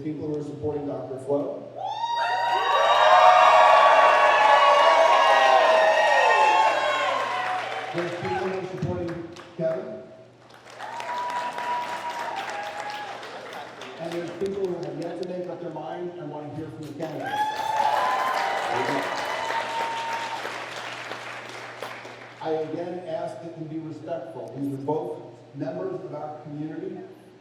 people who are supporting Dr. Flo. There's people who are supporting Kevin. And there's people who have yet to make up their mind and want to hear from the candidates. I again ask that you be respectful. These are both members of our community.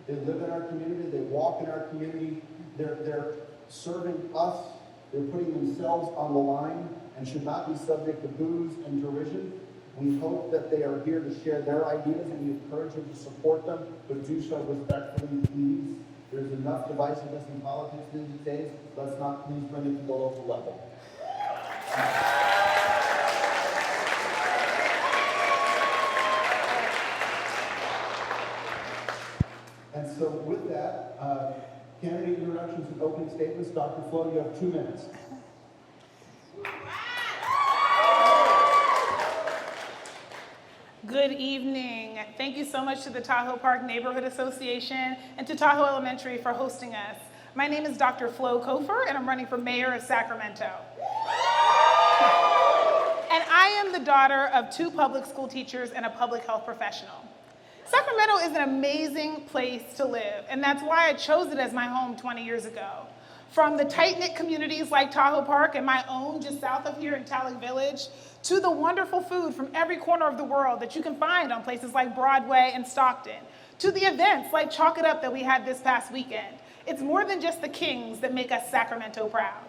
They live in our community. They walk in our community. They're serving us. They're putting themselves on the line and should not be subject to boos and derision. We hope that they are here to share their ideas, and we encourage them to support them, but do so respectfully, please. There's enough divisiveness in politics these days. Let's not please bring it to the local level. And so with that, candidate introductions and opening statements. Dr. Flo, you have 2 minutes. Good evening. Thank you so much to the Tahoe Park Neighborhood Association and to Tahoe Elementary for hosting us. My name is Dr. Flo Kofer, and I'm running for mayor of Sacramento. And I am the daughter of 2 public school teachers and a public health professional. Sacramento is an amazing place to live, and that's why I chose it as my home 20 years ago. From the tight-knit communities like Tahoe Park and my own just south of here in Talek Village, to the wonderful food from every corner of the world that you can find on places like Broadway and Stockton, to the events like Chalk It Up that we had this past weekend. It's more than just the kings that make us Sacramento proud.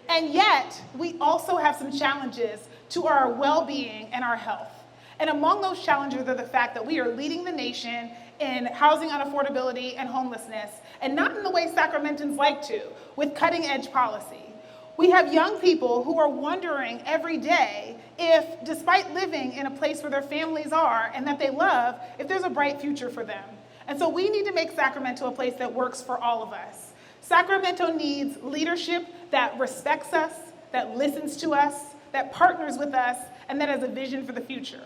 And yet, we also have some challenges to our well-being and our health. And among those challenges are the fact that we are leading the nation in housing unaffordability and homelessness, and not in the way Sacramentans like to, with cutting-edge policy. We have young people who are wondering every day if, despite living in a place where their families are and that they love, if there's a bright future for them. And so we need to make Sacramento a place that works for all of us. Sacramento needs leadership that respects us, that listens to us, that partners with us, and that has a vision for the future.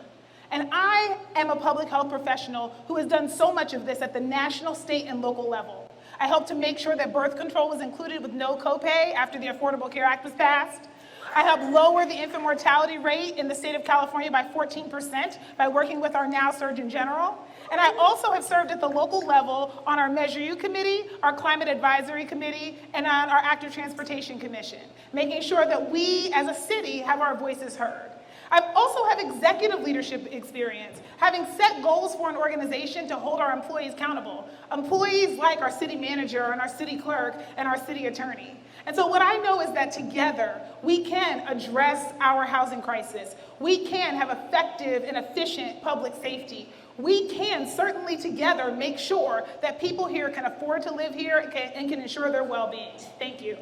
And I am a public health professional who has done so much of this at the national, state, and local level. I helped to make sure that birth control was included with no copay after the Affordable Care Act was passed. I helped lower the infant mortality rate in the state of California by 14% by working with our now Surgeon General. And I also have served at the local level on our Measure U committee, our Climate Advisory Committee, and on our Active Transportation Commission, making sure that we as a city have our voices heard. I also have executive leadership experience, having set goals for an organization to hold our employees accountable. Employees like our city manager and our city clerk and our city attorney. And so what I know is that together we can address our housing crisis. We can have effective and efficient public safety. We can certainly together make sure that people here can afford to live here and can ensure their well-being. Thank you.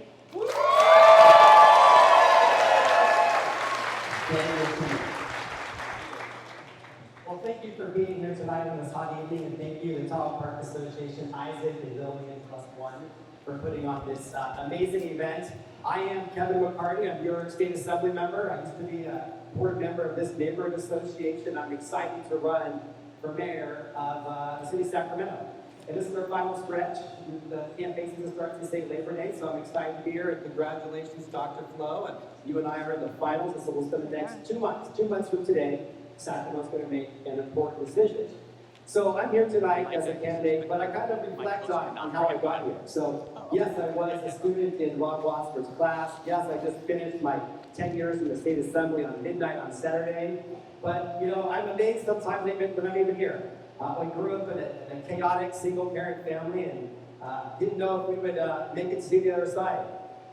Well, thank you for being here tonight on this hot evening, and thank you to the Tahoe Park Association, Isaac and Lillian +1 for putting on this amazing event. I am Kevin McCarty. I'm your state assembly member. I used to be a board member of this neighborhood association. I'm excited to run for mayor of the city of Sacramento. And this is our final stretch. The campaign season starts to say Labor Day, so I'm excited to be here. And congratulations, Dr. Flo. And you and I are in the finals, and so we'll spend the next 2 months. 2 months from today, Sacramento's going to make an important decision. So I'm here tonight as a candidate, but I kind of reflect on how I got here. So yes, I was a student in Rob Wasser's class. Yes, I just finished my 10 years in the state assembly on midnight on Saturday. But you know, I'm amazed sometimes when I'm even here. I grew up in a chaotic single-parent family and didn't know if we would make it to the other side.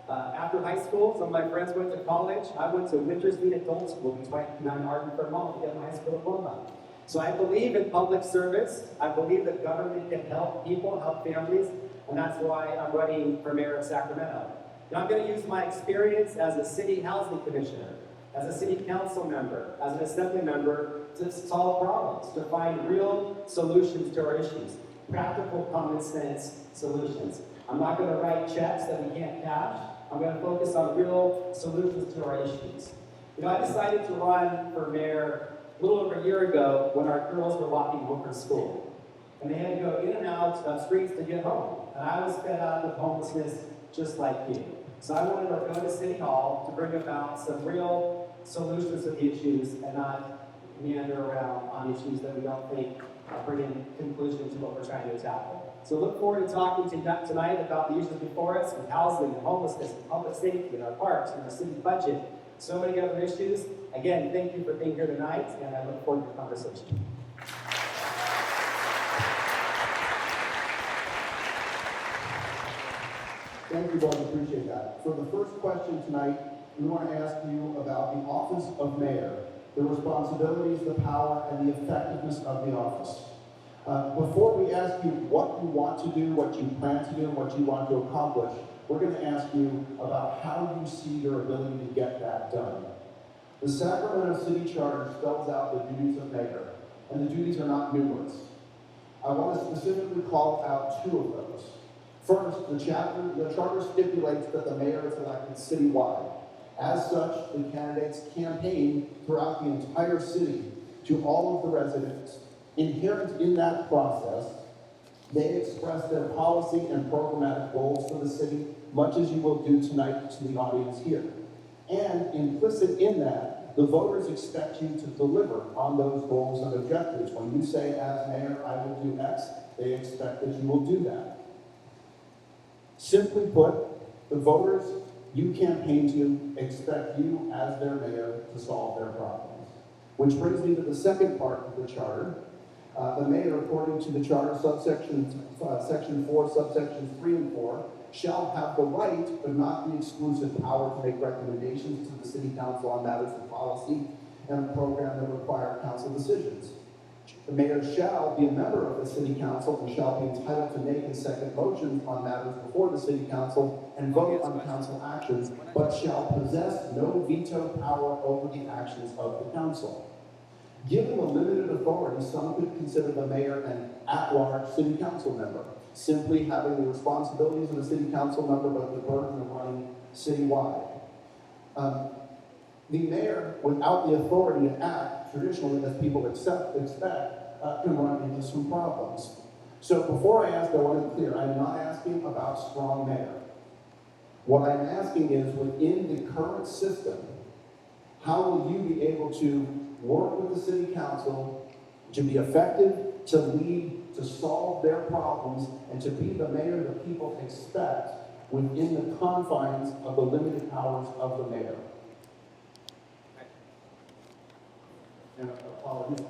After high school, some of my friends went to college. I went to Wintersmead Adult School in Mount Arden, Vermont to get my high school diploma. So I believe in public service. I believe that government can help people, help families, and that's why I'm running for mayor of Sacramento. Now I'm going to use my experience as a city housing commissioner, as a city council member, as an assembly member to solve problems, to find real solutions to our issues, practical common sense solutions. I'm not going to write checks that we can't cash. I'm going to focus on real solutions to our issues. You know, I decided to run for mayor a little over a year ago when our girls were walking home from school. And they had to go in and out of streets to get home. and I was fed up with homelessness just like you. So I wanted to go to City Hall to bring about some real solutions to the issues and not meander around on issues that we don't think bring in conclusion to what we're trying to tackle. So look forward to talking to you tonight about the issues before us with housing and homelessness and public safety and our parks and our city budget. So many other issues. Again, thank you for being here tonight, and I look forward to the conversation. Thank you, Bob. Appreciate that. For the first question tonight, we want to ask you about the office of mayor, the responsibilities, the power, and the effectiveness of the office. Before we ask you what you want to do, what you plan to do, and what you want to accomplish, we're going to ask you about how you see your ability to get that done. The Sacramento City Charter spells out the duties of mayor, and the duties are not numerous. I want to specifically call out two of those. First, the charter stipulates that the mayor is elected citywide. As such, the candidates campaign throughout the entire city to all of the residents. Inherent in that process, they express their policy and programmatic goals for the city, much as you will do tonight to the audience here. And implicit in that, the voters expect you to deliver on those goals and objectives. When you say, as mayor, I will do X, they expect that you will do that. Simply put, the voters you campaign to expect you, as their mayor, to solve their problems. Which brings me to the second part of the charter. The mayor, according to the charter, section 4, subsections 3 and 4, shall have the right, but not the exclusive power to make recommendations to the city council on matters of policy and a program that require council decisions. The mayor shall be a member of the city council and shall be entitled to make and second motions on matters before the city council and vote on council actions, but shall possess no veto power over the actions of the council. Given the limited authority, some could consider the mayor an at-large city council member, simply having the responsibilities of a city council member but the burden of running citywide. The mayor, without the authority to act, traditionally, as people expect, can run into some problems. So before I ask, I want to be clear, I'm not asking about strong mayor. What I'm asking is, within the current system, how will you be able to work with the city council to be effective, to lead, to solve their problems, and to be the mayor that people expect within the confines of the limited powers of the mayor? And apologies,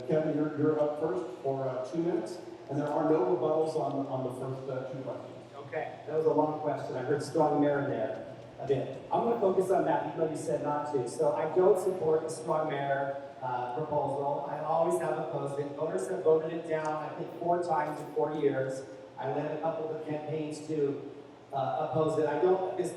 Kevin, you're up first for 2 minutes, and there are no rebuttals on the first 2 questions. Okay, that was a long question. I heard strong mayor there a bit. I'm going to focus on that, even though you said not to. So I don't support the strong mayor proposal. I always have opposed it. Voters have voted it down, I think, 4 times in 4 years. I led a couple of campaigns to oppose it.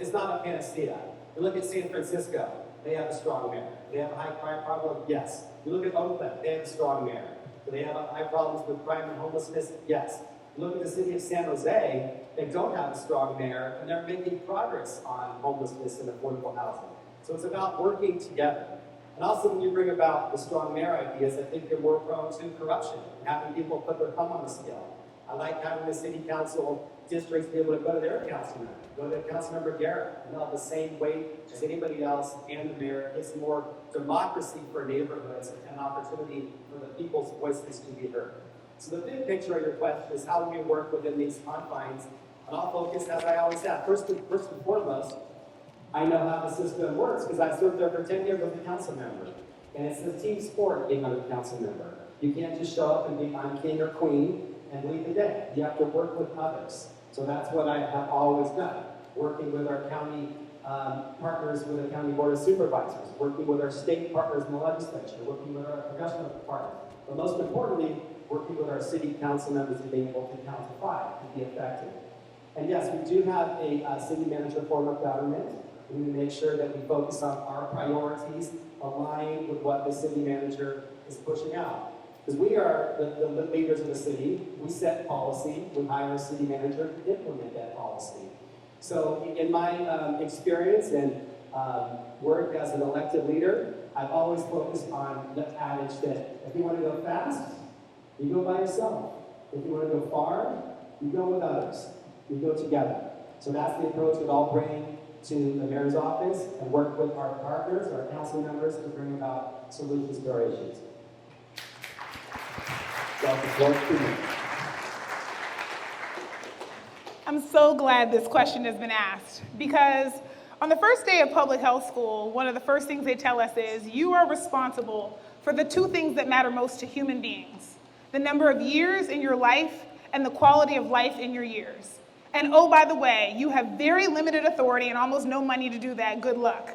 It's not a panacea. You look at San Francisco, they have a strong mayor. They have a high crime problem? Yes. You look at Oakland, they have a strong mayor. Do they have high problems with crime and homelessness? Yes. You look at the city of San Jose, they don't have a strong mayor, and they're making progress on homelessness and affordable housing. So it's about working together. And also, when you bring about the strong mayor ideas, I think they're more prone to corruption, and having people put their thumb on the scale. I like having the city council districts be able to go to their council member, go to Councilmember Garrett, and they'll have the same weight as anybody else, and the mayor. It's more democracy for neighborhoods and an opportunity for the people's voices to be heard. So the big picture of your question is how do we work within these confines? And I'll focus, as I always have, first and foremost, I know how the system works because I served there for 10 years as a council member. And it's a team sport being a council member. You can't just show up and be I'm king or queen and leave the day. You have to work with others. So that's what I have always done, working with our county partners with the county board of supervisors, working with our state partners in the legislature, working with our congressional partners, but most importantly, working with our city council members to be able to councilify, to be effective. And yes, we do have a city manager form of government. We need to make sure that we focus on our priorities, aligned with what the city manager is pushing out. Because we are the leaders of the city. We set policy. We hire a city manager to implement that policy. So in my experience and work as an elected leader, I've always focused on the adage that if you want to go fast, you go by yourself. If you want to go far, We go with others. We go together. So that's the approach that I'll bring to the mayor's office and work with our partners, our council members, to bring about solutions to our issues. Dr. Clark, please. I'm so glad this question has been asked because on the first day of public health school, one of the first things they tell us is you are responsible for the two things that matter most to human beings: the number of years in your life and the quality of life in your years. And oh, by the way, you have very limited authority and almost no money to do that. Good luck.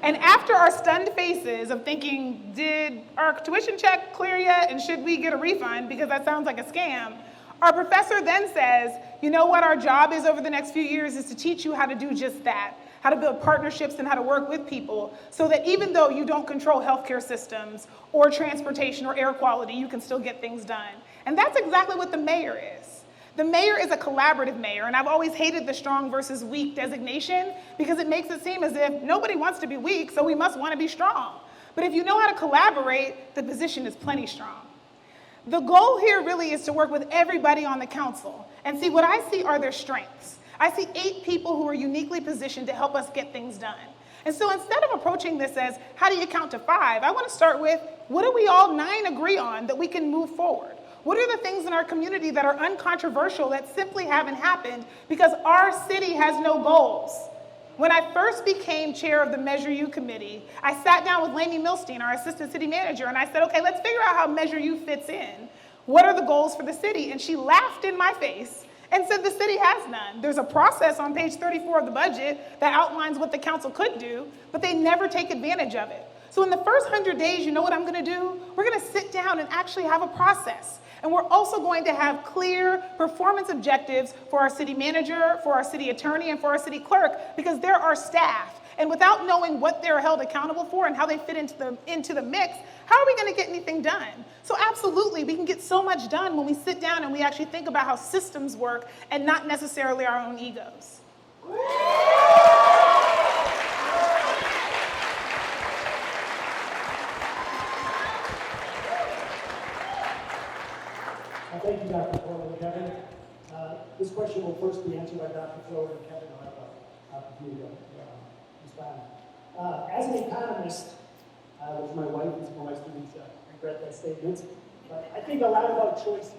And after our stunned faces of thinking, did our tuition check clear yet and should we get a refund because that sounds like a scam, our professor then says, you know what our job is over the next few years is to teach you how to do just that, how to build partnerships and how to work with people so that even though you don't control healthcare systems or transportation or air quality, you can still get things done. And that's exactly what the mayor is. The mayor is a collaborative mayor, and I've always hated the strong versus weak designation because it makes it seem as if nobody wants to be weak, so we must want to be strong. But if you know how to collaborate, the position is plenty strong. The goal here really is to work with everybody on the council and see what I see are their strengths. I see 8 people who are uniquely positioned to help us get things done. And so instead of approaching this as, how do you count to 5? I want to start with, what do we all 9 agree on that we can move forward? What are the things in our community that are uncontroversial that simply haven't happened because our city has no goals? When I first became chair of the Measure U committee, I sat down with Lainey Milstein, our assistant city manager, and I said, okay, let's figure out how Measure U fits in. What are the goals for the city? And she laughed in my face and said the city has none. There's a process on page 34 of the budget that outlines what the council could do, but they never take advantage of it. So in the first 100 days, you know what I'm gonna do? We're gonna sit down and actually have a process. And we're also going to have clear performance objectives for our city manager, for our city attorney, and for our city clerk, because they're our staff. And without knowing what they're held accountable for and how they fit into the mix, how are we going to get anything done? So absolutely, we can get so much done when we sit down and we actually think about how systems work and not necessarily our own egos. Thank you, Dr. Portland and Kevin. This question will first be answered by Dr. Flo, and Kevin will have an opportunity to respond. As an economist, which my wife and some of my students regret that statement, but I think a lot about choices,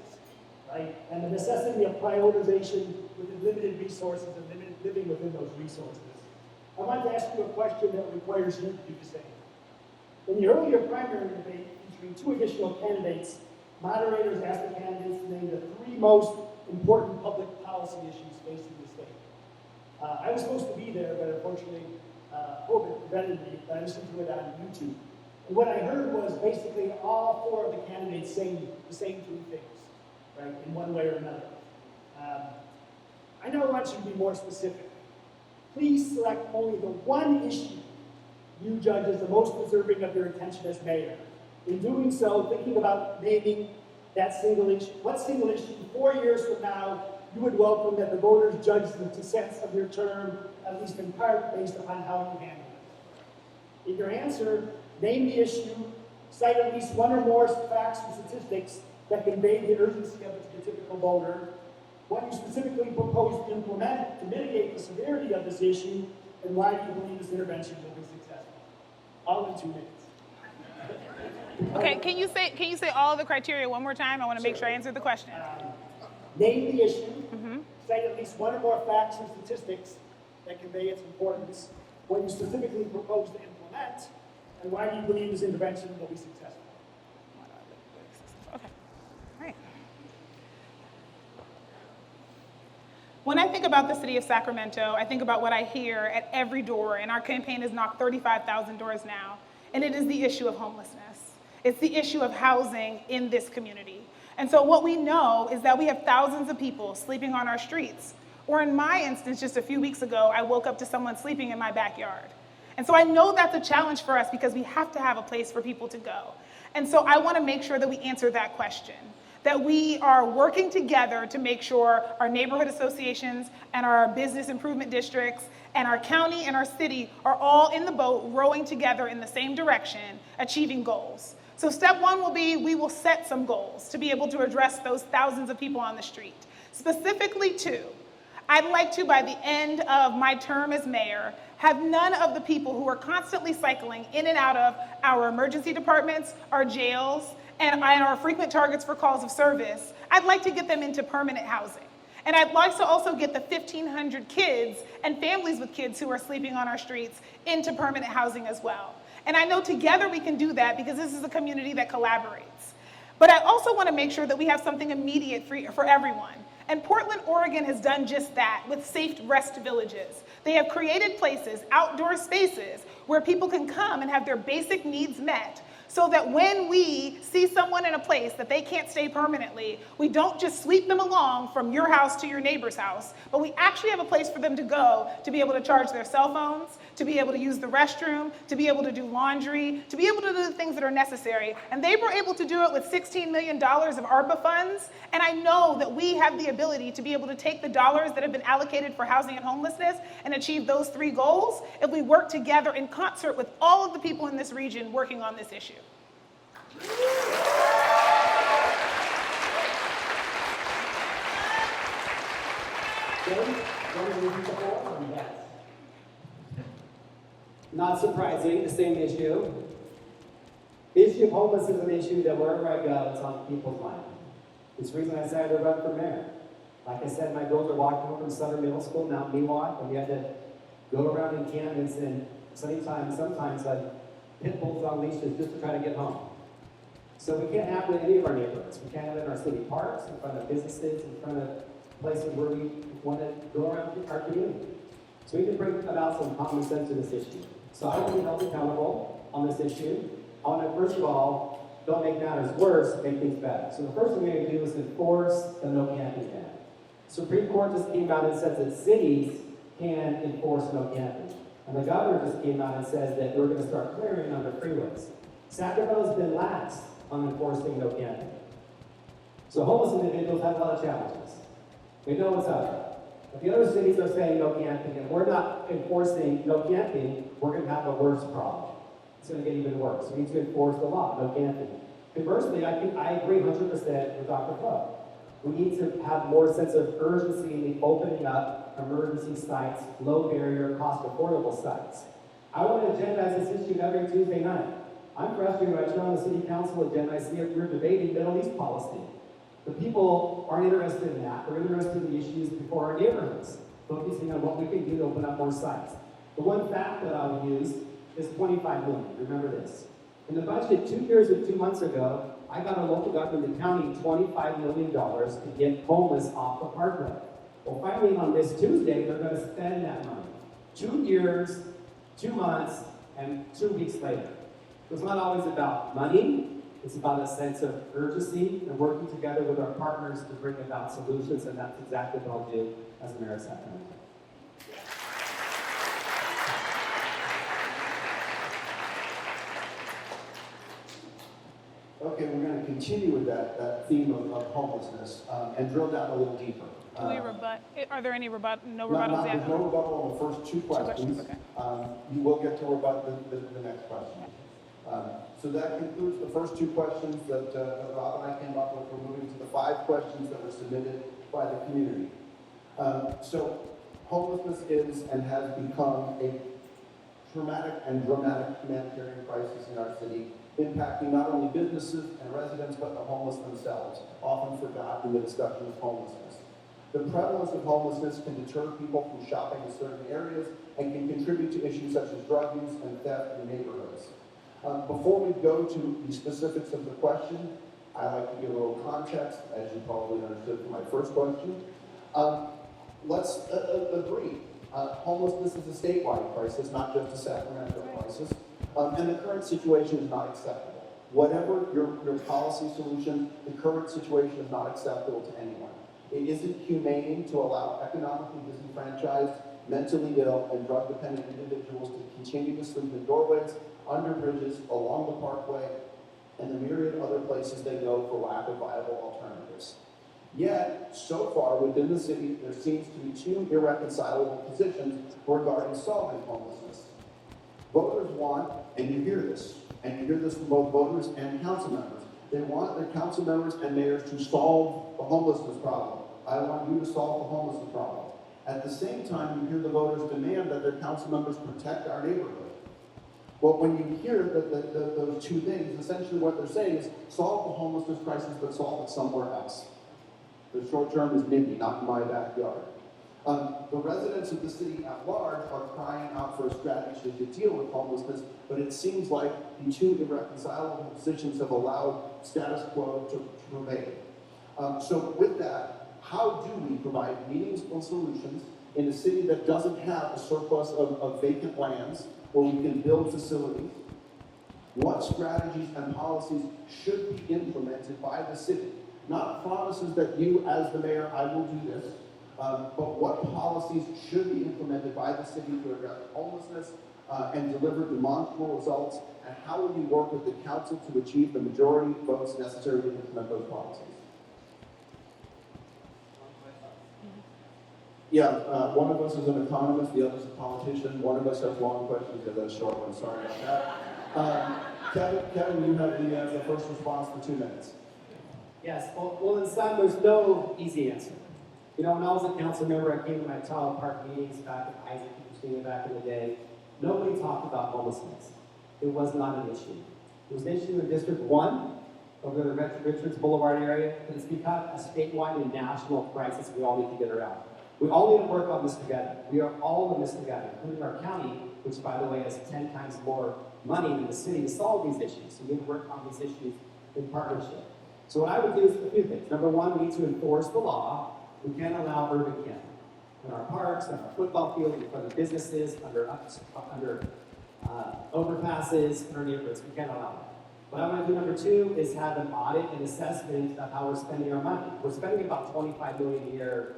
right? And the necessity of prioritization within limited resources and living within those resources. I want to ask you a question that requires you to do the same. In the earlier primary debate featuring 2 additional candidates, moderators asked the candidates to name the 3 most important public policy issues facing the state. I was supposed to be there, but unfortunately, COVID prevented me. I listened to it on YouTube. And what I heard was basically all 4 of the candidates saying the same 3 things, right, in one way or another. I now want you to be more specific. Please select only the one issue you judge as the most deserving of your attention as mayor. In doing so, thinking about naming that single issue. What single issue 4 years from now you would welcome that the voters judge the success of your term, at least in part, based upon how you handle it. In your answer, name the issue, cite at least 1 or more facts and statistics that convey the urgency of it to the typical voter, what you specifically propose to implement to mitigate the severity of this issue, and why do you believe this intervention will be successful. All in 2 minutes. Okay, can you say all of the criteria one more time? I want to make sure I answer the question. Name the issue, cite at least 1 or more facts and statistics that convey its importance, what you specifically propose to implement, and why do you believe this intervention will be successful. Okay, all right. When I think about the city of Sacramento, I think about what I hear at every door, and our campaign has knocked 35,000 doors now, and it is the issue of homelessness. It's the issue of housing in this community. And so what we know is that we have thousands of people sleeping on our streets. Or in my instance, just a few weeks ago, I woke up to someone sleeping in my backyard. And so I know that's a challenge for us because we have to have a place for people to go. And so I want to make sure that we answer that question, that we are working together to make sure our neighborhood associations and our business improvement districts and our county and our city are all in the boat, rowing together in the same direction, achieving goals. So step 1 will be, we will set some goals to be able to address those thousands of people on the street. Specifically two. I'd like to, by the end of my term as mayor, have none of the people who are constantly cycling in and out of our emergency departments, our jails, and our frequent targets for calls of service. I'd like to get them into permanent housing. And I'd like to also get the 1,500 kids and families with kids who are sleeping on our streets into permanent housing as well. And I know together we can do that because this is a community that collaborates. But I also want to make sure that we have something immediate for everyone. And Portland, Oregon has done just that with safe rest villages. They have created places, outdoor spaces, where people can come and have their basic needs met, so that when we see someone in a place that they can't stay permanently, we don't just sweep them along from your house to your neighbor's house, but we actually have a place for them to go to be able to charge their cell phones, to be able to use the restroom, to be able to do laundry, to be able to do the things that are necessary. And they were able to do it with $16 million of ARPA funds. And I know that we have the ability to be able to take the dollars that have been allocated for housing and homelessness and achieve those three goals if we work together in concert with all of the people in this region working on this issue. Not surprising, the same issue. The issue of homelessness is an issue that wherever I go, it's on people's mind. It's the reason I decided to run for mayor. Like I said, my girls are walking home from Sutter Middle School, now Miwok, and we had to go around in canvas and sometimes pit bulls on leashes just to try to get home. So we can't have it in any of our neighborhoods. We can't have it in our city parks, in front of businesses, in front of places where we want to go around our community. So we need to bring about some common sense to this issue. So I want to be held accountable on this issue. I want to, first of all, don't make matters worse, make things better. So the first thing we're going to do is enforce the no camping ban. Supreme Court just came out and says that cities can enforce no camping. And the governor just came out and says that we're going to start clearing on the freeways. Sacramento's been lax on enforcing no camping. So homeless individuals have a lot of challenges. We know what's up. If the other cities are saying no camping and we're not enforcing no camping, we're going to have a worse problem. It's going to get even worse. We need to enforce the law, no camping. Conversely, I agree 100% with Dr. Flo. We need to have more sense of urgency in the opening up emergency sites, low barrier, cost affordable sites. I want to agendize this issue every Tuesday night. I'm frustrated when I turn on the city council agenda, I see that we're debating Middle East policy. The people aren't interested in that. They're interested in the issues before our neighborhoods, focusing on what we can do to open up more sites. The one fact that I will use is 25 million. Remember this. In the budget 2 years or 2 months ago, I got a local government county $25 million to get homeless off the parkway. Well, finally on this Tuesday, they're going to spend that money. 2 years, 2 months, and 2 weeks later. So it's not always about money. It's about a sense of urgency and working together with our partners to bring about solutions, and that's exactly what I'll do as mayor of Sacramento. Okay, we're going to continue with that theme of homelessness and drill down a little deeper. Can we rebut? Are there any no rebuttals yet? There's no rebuttal on the first two questions. Okay. You will get to rebut the next question. So that concludes the first two questions that Rob and I came up with. We're moving to the 5 questions that were submitted by the community. So homelessness is and has become a traumatic and dramatic humanitarian crisis in our city, impacting not only businesses and residents, but the homeless themselves, often forgotten in the discussion of homelessness. The prevalence of homelessness can deter people from shopping in certain areas and can contribute to issues such as drug use and theft in neighborhoods. Before we go to the specifics of the question, I like to give a little context, as you probably understood from my first question. Let's agree. Homelessness is a statewide crisis, not just a Sacramento crisis. And the current situation is not acceptable. Whatever your policy solution, the current situation is not acceptable to anyone. It isn't humane to allow economically disenfranchised, mentally ill, and drug-dependent individuals to continue to sleep in doorways, under bridges, along the parkway, and the myriad other places they go for lack of viable alternatives. Yet, so far within the city, there seems to be 2 irreconcilable positions regarding solving homelessness. Voters want, and you hear this from both voters and council members, they want their council members and mayors to solve the homelessness problem. I want you to solve the homelessness problem. At the same time, you hear the voters demand that their council members protect our neighborhood. Well, when you hear those two things, essentially what they're saying is solve the homelessness crisis, but solve it somewhere else. The short term is NIMBY, not in my backyard. The residents of the city at large are crying out for a strategy to deal with homelessness, but it seems like the two irreconcilable positions have allowed status quo to prevail. So with that, how do we provide meaningful solutions in a city that doesn't have a surplus of vacant lands where we can build facilities? What strategies and policies should be implemented by the city? Not promises that you, as the mayor, I will do this, but what policies should be implemented by the city to address homelessness and deliver demonstrable results, and how will you work with the council to achieve the majority votes necessary to implement those policies? Yeah, one of us is an economist, the other is a politician. One of us has long questions, the other has short ones. Sorry about that. Kevin, you have the first response for 2 minutes. Yes, well, in sum, there's no easy answer. You know, when I was a council member, I came to my Tahoe Park meetings back with Isaac and Christina back in the day. Nobody talked about homelessness. It was not an issue. It was an issue in District 1, over the Richards Boulevard area, but it's become a statewide and national crisis we all need to get around. We all need to work on this together. We are all in this together, including our county, which, by the way, has 10 times more money than the city to solve these issues. So we need to work on these issues in partnership. So what I would do is a few things. Number one, we need to enforce the law. We can't allow urban camping in our parks, in our football fields, in front of businesses, under overpasses, in our neighborhoods. We can't allow that. What I want to do, number two, is have an audit and assessment of how we're spending our money. We're spending about $25 million a year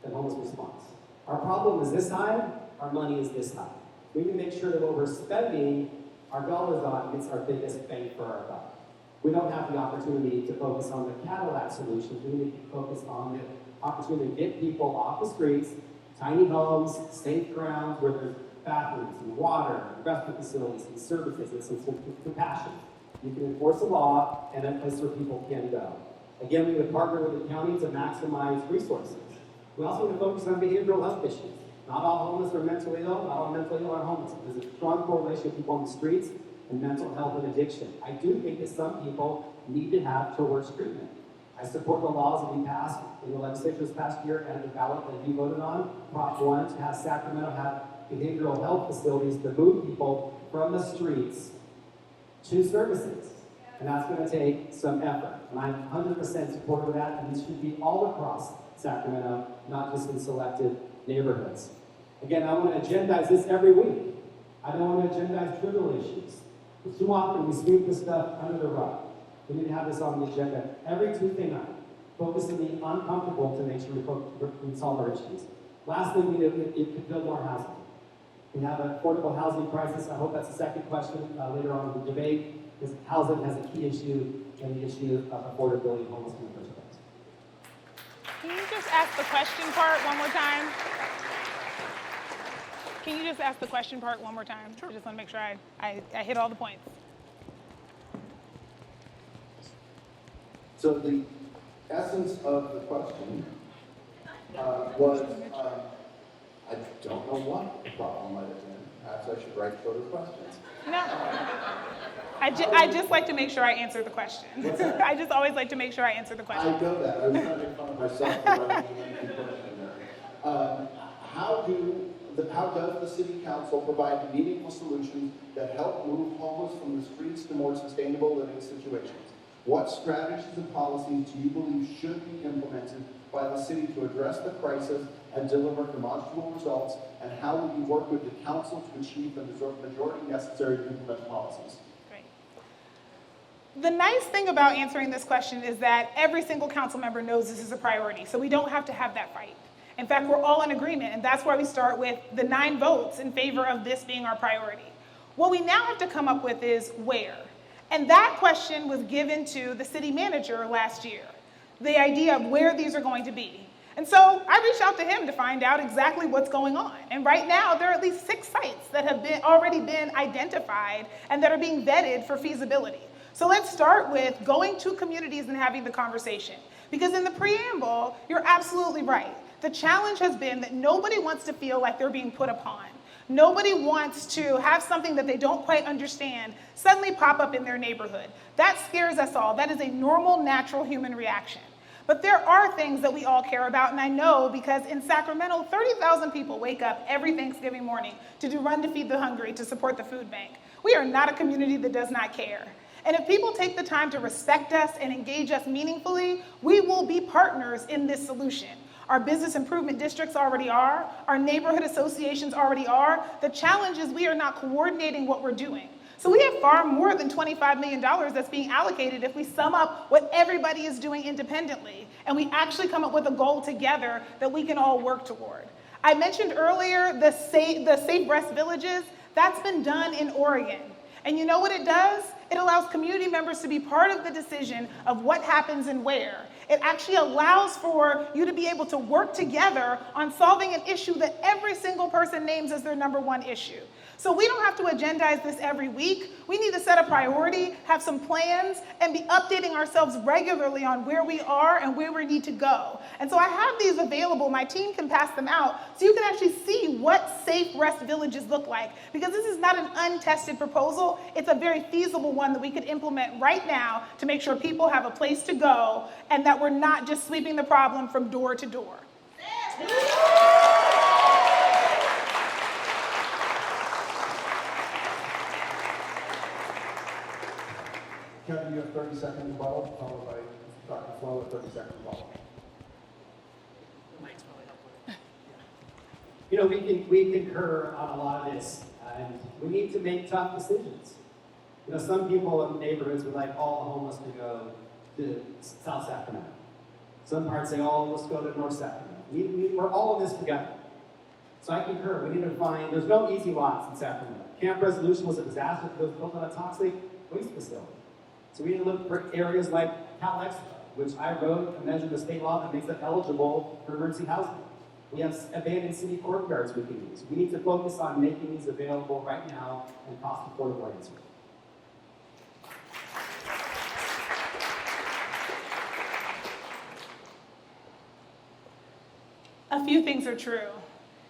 in homeless response. Our problem is this high, our money is this high. We need to make sure that what we're spending our dollars on gets our biggest bang for our buck. We don't have the opportunity to focus on the Cadillac solutions. We need to focus on the opportunity to get people off the streets, tiny homes, safe grounds where there's bathrooms and water, and rescue facilities and services and some compassion. You can enforce the law and a place where people can go. Again, we would partner with the county to maximize resources. We also need to focus on behavioral health issues. Not all homeless are mentally ill, not all mentally ill are homeless. There's a strong correlation with people on the streets and mental health and addiction. I do think that some people need to have towards treatment. I support the laws that we passed in the legislature this past year and the ballot that you voted on, Prop 1, to have Sacramento have behavioral health facilities to move people from the streets to services. And that's going to take some effort. And I'm 100% supportive of that, and this should be all across Sacramento, not just in selected neighborhoods. Again, I want to agendize this every week. I don't want to agendize trivial issues. But too often we sweep this stuff under the rug. We need to have this on the agenda every Tuesday night. Focus on the uncomfortable to make sure we solve our issues. Lastly, we need to build more housing. We have an affordable housing crisis. I hope that's the second question later on in the debate, because housing has a key issue in the issue of affordability and homelessness in the first place. Can you just ask the question part one more time? Can you just ask the question part one more time? Sure. I just want to make sure I hit all the points. So the essence of the question was, I don't know what the problem might have been. Perhaps I should write shorter questions. No. I just like to make sure I answer the question. I just always like to make sure I answer the question. I know that. I was trying to make fun of myself for writing the question there. How does the city council provide meaningful solutions that help move homeless from the streets to more sustainable living situations? What strategies and policies do you believe should be implemented by the city to address the crisis and deliver demonstrable results? And how will you work with the council to achieve the majority necessary to implement policies? Great. The nice thing about answering this question is that every single council member knows this is a priority, so we don't have to have that fight. In fact, we're all in agreement, and that's why we start with the 9 votes in favor of this being our priority. What we now have to come up with is where. And that question was given to the city manager last year, the idea of where these are going to be. And so I reached out to him to find out exactly what's going on. And right now, there are at least 6 sites that have already been identified and that are being vetted for feasibility. So let's start with going to communities and having the conversation. Because in the preamble, you're absolutely right. The challenge has been that nobody wants to feel like they're being put upon. Nobody wants to have something that they don't quite understand suddenly pop up in their neighborhood. That scares us all. That is a normal, natural human reaction. But there are things that we all care about, and I know because in Sacramento, 30,000 people wake up every Thanksgiving morning to do Run to Feed the Hungry to support the food bank. We are not a community that does not care. And if people take the time to respect us and engage us meaningfully, we will be partners in this solution. Our business improvement districts already are. Our neighborhood associations already are. The challenge is we are not coordinating what we're doing. So we have far more than $25 million that's being allocated if we sum up what everybody is doing independently and we actually come up with a goal together that we can all work toward. I mentioned earlier the Safe Breast Villages. That's been done in Oregon. And you know what it does? It allows community members to be part of the decision of what happens and where. It actually allows for you to be able to work together on solving an issue that every single person names as their number one issue. So we don't have to agendize this every week. We need to set a priority, have some plans, and be updating ourselves regularly on where we are and where we need to go. And so I have these available. My team can pass them out so you can actually see what safe rest villages look like. Because this is not an untested proposal. It's a very feasible one that we could implement right now to make sure people have a place to go and that we're not just sweeping the problem from door to door. Kevin, you have 30-second rebuttal, followed by Dr. Flo with 30-second rebuttal. You know, we concur on a lot of this, and we need to make tough decisions. You know, some people in neighborhoods would like all the homeless to go to South Sacramento. Some parts say, oh, let's go to North Sacramento. We're all in this together. So I concur. We need to find, there's no easy lots in Sacramento. Camp Resolution was a disaster because it was built on a toxic waste facility. So we need to look for areas like Cal Expo, which I wrote and measured the state law that makes it eligible for emergency housing. We have abandoned city courtyards we can use. We need to focus on making these available right now and cost affordable answers. A few things are true.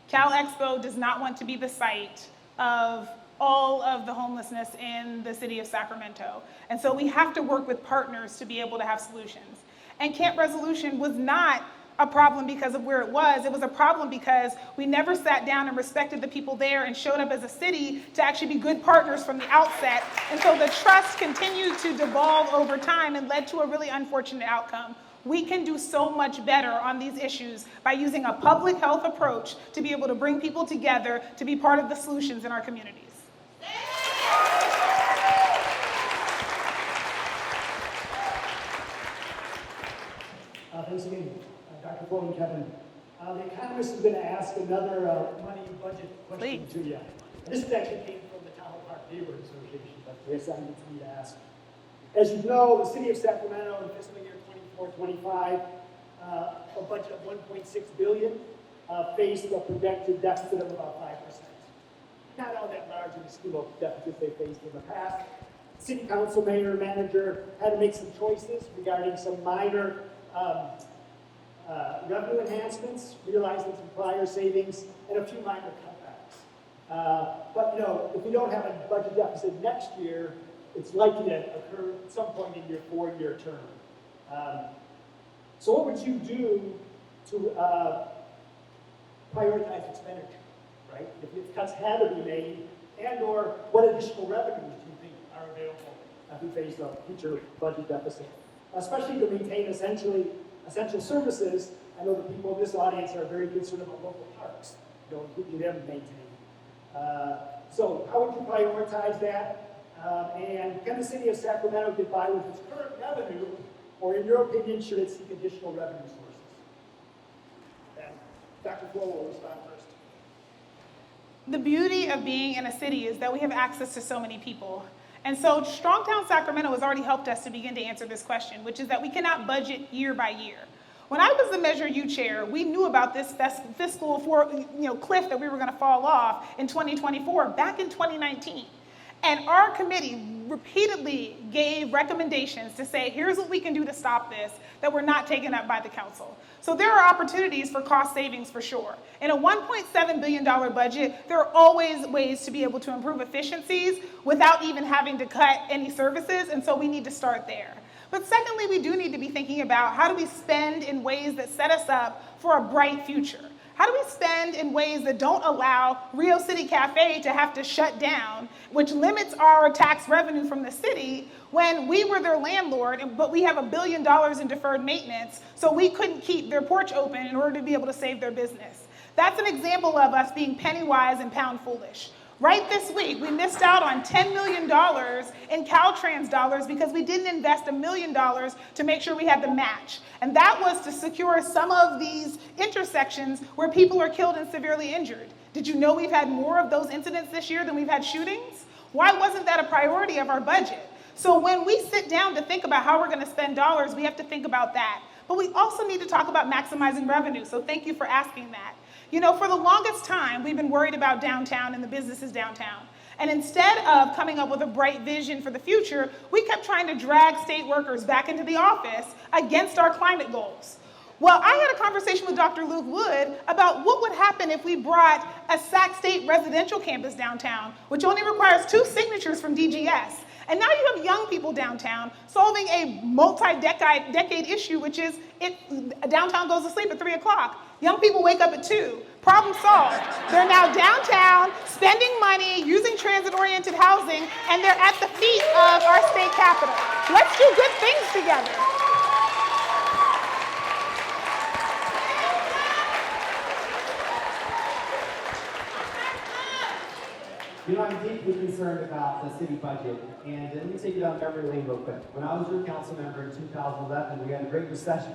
Cal Expo does not want to be the site of all of the homelessness in the city of Sacramento. And so we have to work with partners to be able to have solutions. And Camp Resolution was not a problem because of where it was. It was a problem because we never sat down and respected the people there and showed up as a city to actually be good partners from the outset. And so the trust continued to devolve over time and led to a really unfortunate outcome. We can do so much better on these issues by using a public health approach to be able to bring people together to be part of the solutions in our communities. Thanks again, Dr. Flo and Kevin. The economist is going to ask another money budget question to you. This actually came from the Tahoe Park Neighborhood Association, but they assigned it to me to ask. As you know, the city of Sacramento in fiscal year 24-25, a budget of $1.6 billion, faced a projected deficit of about 5%. Not all that large in the scheme of deficits they faced in the past. City council, mayor, manager had to make some choices regarding some minor revenue enhancements, realizing some prior savings, and a few minor cutbacks. But you know, if we don't have a budget deficit next year, it's likely to occur at some point in your 4-year term. So what would you do to prioritize expenditure, right? If cuts had to be made, and or what additional revenues do you think are available if we face a future budget deficit? Especially to maintain essential services. I know the people in this audience are very concerned about local parks, you know, who them maintain. So how would you prioritize that? And can the city of Sacramento get by with its current revenue, or in your opinion, should it seek additional revenue sources? And Dr. Flo will respond first. The beauty of being in a city is that we have access to so many people. And so Strongtown Sacramento has already helped us to begin to answer this question, which is that we cannot budget year by year. When I was the Measure U chair, we knew about this fiscal cliff that we were going to fall off in 2024 back in 2019. And our committee repeatedly gave recommendations to say, here's what we can do to stop this, that were not taken up by the council. So there are opportunities for cost savings for sure. In a $1.7 billion budget, there are always ways to be able to improve efficiencies without even having to cut any services, and so we need to start there. But secondly, we do need to be thinking about how do we spend in ways that set us up for a bright future? How do we spend in ways that don't allow Rio City Cafe to have to shut down, which limits our tax revenue from the city when we were their landlord, but we have $1 billion in deferred maintenance, so we couldn't keep their porch open in order to be able to save their business? That's an example of us being penny wise and pound foolish. Right this week, we missed out on $10 million in Caltrans dollars because we didn't invest $1 million to make sure we had the match. And that was to secure some of these intersections where people are killed and severely injured. Did you know we've had more of those incidents this year than we've had shootings? Why wasn't that a priority of our budget? So when we sit down to think about how we're going to spend dollars, we have to think about that. But we also need to talk about maximizing revenue, so thank you for asking that. You know, for the longest time, we've been worried about downtown and the businesses downtown. And instead of coming up with a bright vision for the future, we kept trying to drag state workers back into the office against our climate goals. Well, I had a conversation with Dr. Luke Wood about what would happen if we brought a Sac State residential campus downtown, which only requires 2 signatures from DGS. And now you have young people downtown solving a multi-decade issue, which is downtown goes to sleep at 3 o'clock. Young people wake up at 2. Problem solved. They're now downtown, spending money, using transit-oriented housing, and they're at the feet of our state capitol. Let's do good things together. You know, I'm deeply concerned about the city budget, and let me take you down memory lane real quick. When I was your council member in 2011, we had a great recession.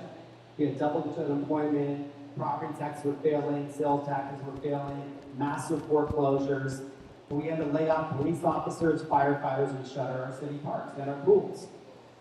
We had double-digit unemployment, property taxes were failing, sales taxes were failing, massive foreclosures. We had to lay off police officers, firefighters, and shutter our city parks and our pools.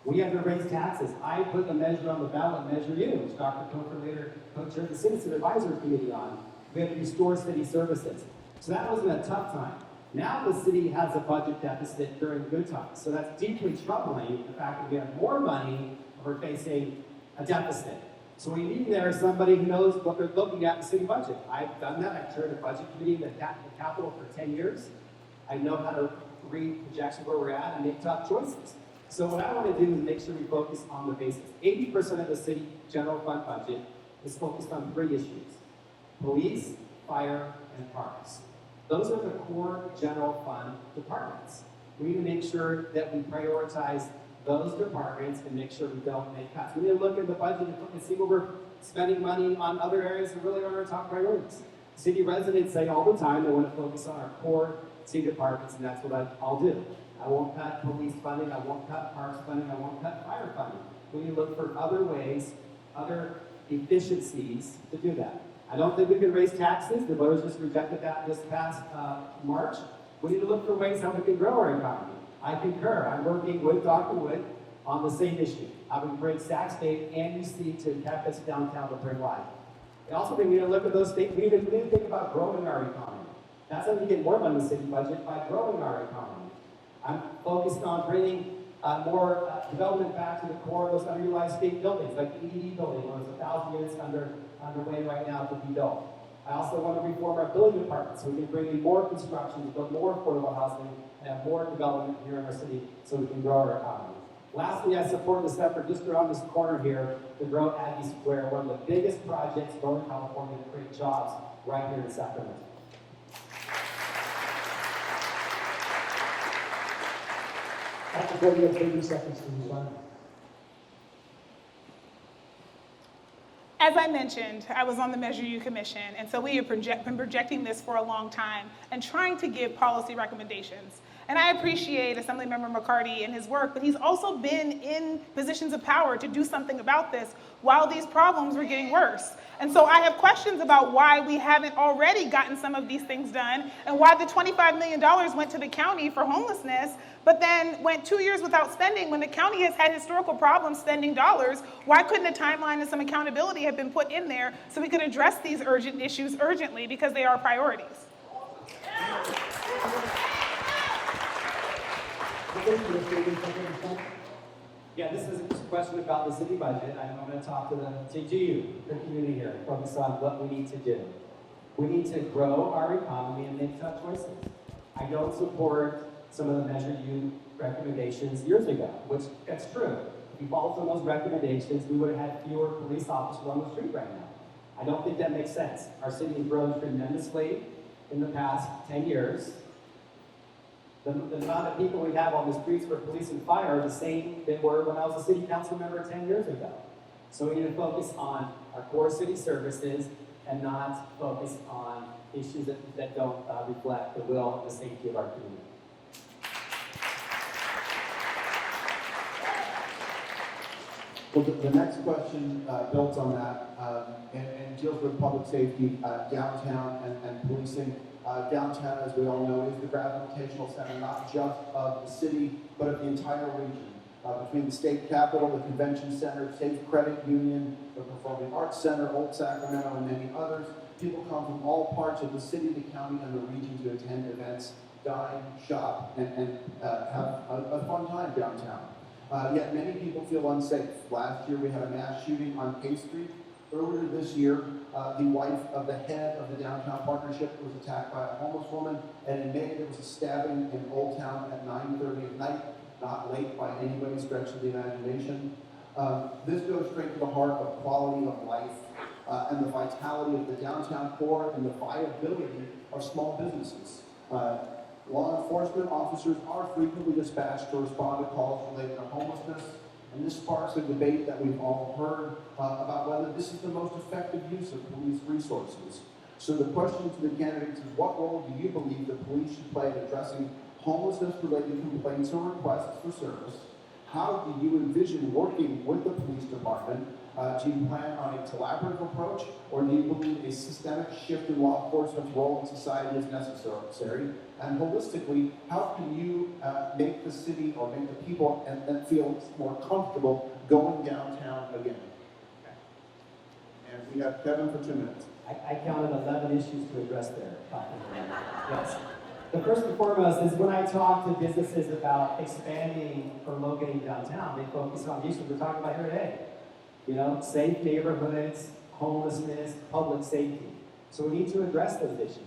We had to raise taxes. I put a measure on the ballot, Measure U, which Dr. Coker later co-chaired the Citizen Advisory Committee on. We had to restore city services. So that wasn't a tough time. Now the city has a budget deficit during good times. So that's deeply troubling, the fact that we have more money, we're facing a deficit. So we need there somebody who knows what they're looking at in the city budget. I've done that. I've chaired a budget committee in the Capitol for 10 years. I know how to read projections where we're at and make tough choices. So what I want to do is make sure we focus on the basics. 80% of the city general fund budget is focused on 3 issues: police, fire, and parks. Those are the core general fund departments. We need to make sure that we prioritize those departments and make sure we don't make cuts. We need to look at the budget and see where we're spending money on other areas that really aren't our top priorities. City residents say all the time they want to focus on our core city departments, and that's what I'll do. I won't cut police funding, I won't cut parks funding, I won't cut fire funding. We need to look for other ways, other efficiencies to do that. I don't think we can raise taxes. The voters just rejected that this past March. We need to look for ways how we can grow our economy. I concur. I'm working with Dr. Wood on the same issue. How we can bring Sac State and UC to campus downtown to bring life. I also think we need to look at those states. We need to think about growing our economy. That's how we get more money in the city budget, by growing our economy. I'm focused on bringing more development back to the core of those underutilized state buildings, like the ED building, where there's 1,000 units underway right now to be built. I also want to reform our building department so we can bring in more construction, build more affordable housing, and have more development here in our city so we can grow our economy. Lastly, I support this effort just around this corner here to grow Aggie Square, one of the biggest projects in Northern California to create jobs right here in Sacramento. Dr. Ford, you have 30 seconds to respond. As I mentioned, I was on the Measure U Commission, and so we have been projecting this for a long time and trying to give policy recommendations. And I appreciate Assemblymember McCarty and his work, but he's also been in positions of power to do something about this while these problems were getting worse. And so I have questions about why we haven't already gotten some of these things done and why the $25 million went to the county for homelessness, but then went 2 years without spending when the county has had historical problems spending dollars. Why couldn't a timeline and some accountability have been put in there so we could address these urgent issues urgently because they are priorities? The you're stating something, Ms. Brown? Yeah, this is a question about the city budget. I'm going to talk to you, the community here, focus on what we need to do. We need to grow our economy and make tough choices. I don't support some of the Measure U recommendations years ago, which that's true. If you followed some of those recommendations, we would have had fewer police officers on the street right now. I don't think that makes sense. Our city has grown tremendously in the past 10 years. The amount of people we have on the streets for police and fire are the same they were when I was a city council member 10 years ago. So we need to focus on our core city services and not focus on issues that don't reflect the will and the safety of our community. Well, the next question builds on that and deals with public safety, downtown and policing. Downtown, as we all know, is the gravitational center not just of the city, but of the entire region. Between the state capitol, the convention center, Safe Credit Union, the Performing Arts Center, Old Sacramento, and many others, people come from all parts of the city, the county, and the region to attend events, dine, shop, and have a fun time downtown. Yet many people feel unsafe. Last year we had a mass shooting on K Street. Earlier this year, the wife of the head of the downtown partnership was attacked by a homeless woman, and in May there was a stabbing in Old Town at 9:30 at night, not late by anybody's stretch of the imagination. This goes straight to the heart of quality of life and the vitality of the downtown core and the viability of small businesses. Law enforcement officers are frequently dispatched to respond to calls related to homelessness, and this sparks a debate that we've all heard about whether this is the most effective use of police resources. So the question to the candidates is, what role do you believe the police should play in addressing homelessness-related complaints or requests for service? How do you envision working with the police department? Do you plan on a collaborative approach, or do you believe a systemic shift in law enforcement's role in society is necessary? And holistically, how can you make the city or make the people and feel more comfortable going downtown again? And we have Kevin for 2 minutes. I counted 11 issues to address there. Yes. The first and foremost is when I talk to businesses about expanding or locating downtown, they focus on the issues we're talking about here today. You know, safe neighborhoods, homelessness, public safety. So we need to address those issues.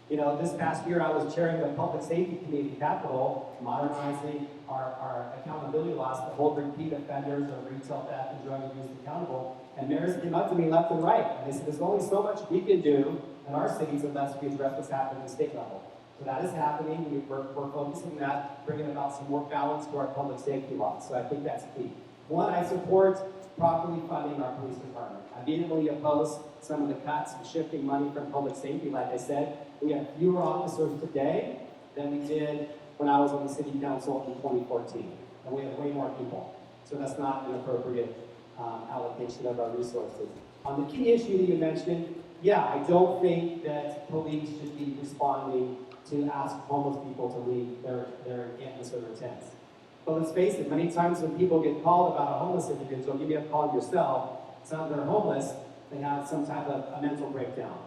You know, this past year I was chairing the Public Safety Committee at Capitol, modernizing our accountability laws to hold repeat offenders of retail theft and drug abuse accountable. And mayors came up to me left and right, and they said, there's only so much we can do in our cities unless we address what's happening at the state level. So that is happening. We're focusing on that, bringing about some more balance to our public safety laws. So I think that's key. One, I support properly funding our police department. I vehemently oppose some of the cuts and shifting money from public safety. Like I said, we have fewer officers today than we did when I was on the city council in 2014. And we have way more people. So that's not an appropriate allocation of our resources. On the key issue that you mentioned, yeah, I don't think that police should be responding to ask homeless people to leave their encampments or their tents. But let's face it, many times when people get called about a homeless individual, give me a call yourself, it's not that they're homeless, they have some type of a mental breakdown.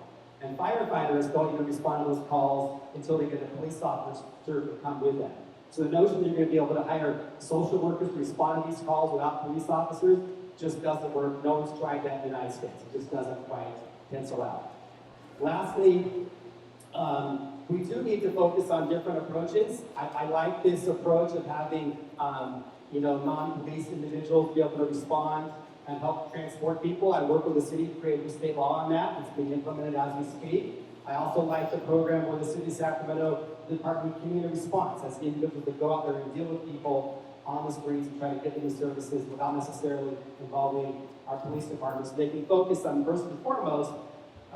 And firefighters don't even respond to those calls until they get a police officer to come with them. So the notion that you're going to be able to hire social workers to respond to these calls without police officers just doesn't work. No one's tried that in the United States. It just doesn't quite pencil out. Lastly, we do need to focus on different approaches. I like this approach of having non-police individuals be able to respond and help transport people. I work with the city to create a state law on that. It's being implemented as we speak. I also like the program where the City of Sacramento Department of Community Response has individuals that go out there and deal with people on the streets and try to get them the services without necessarily involving our police departments. They can focus on, first and foremost,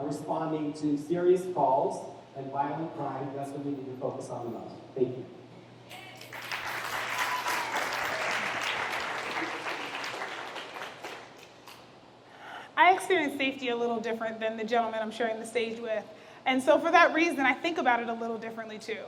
responding to serious calls and violent crime. That's what we need to focus on the most. Thank you. I experience safety a little different than the gentleman I'm sharing the stage with. And so for that reason, I think about it a little differently too.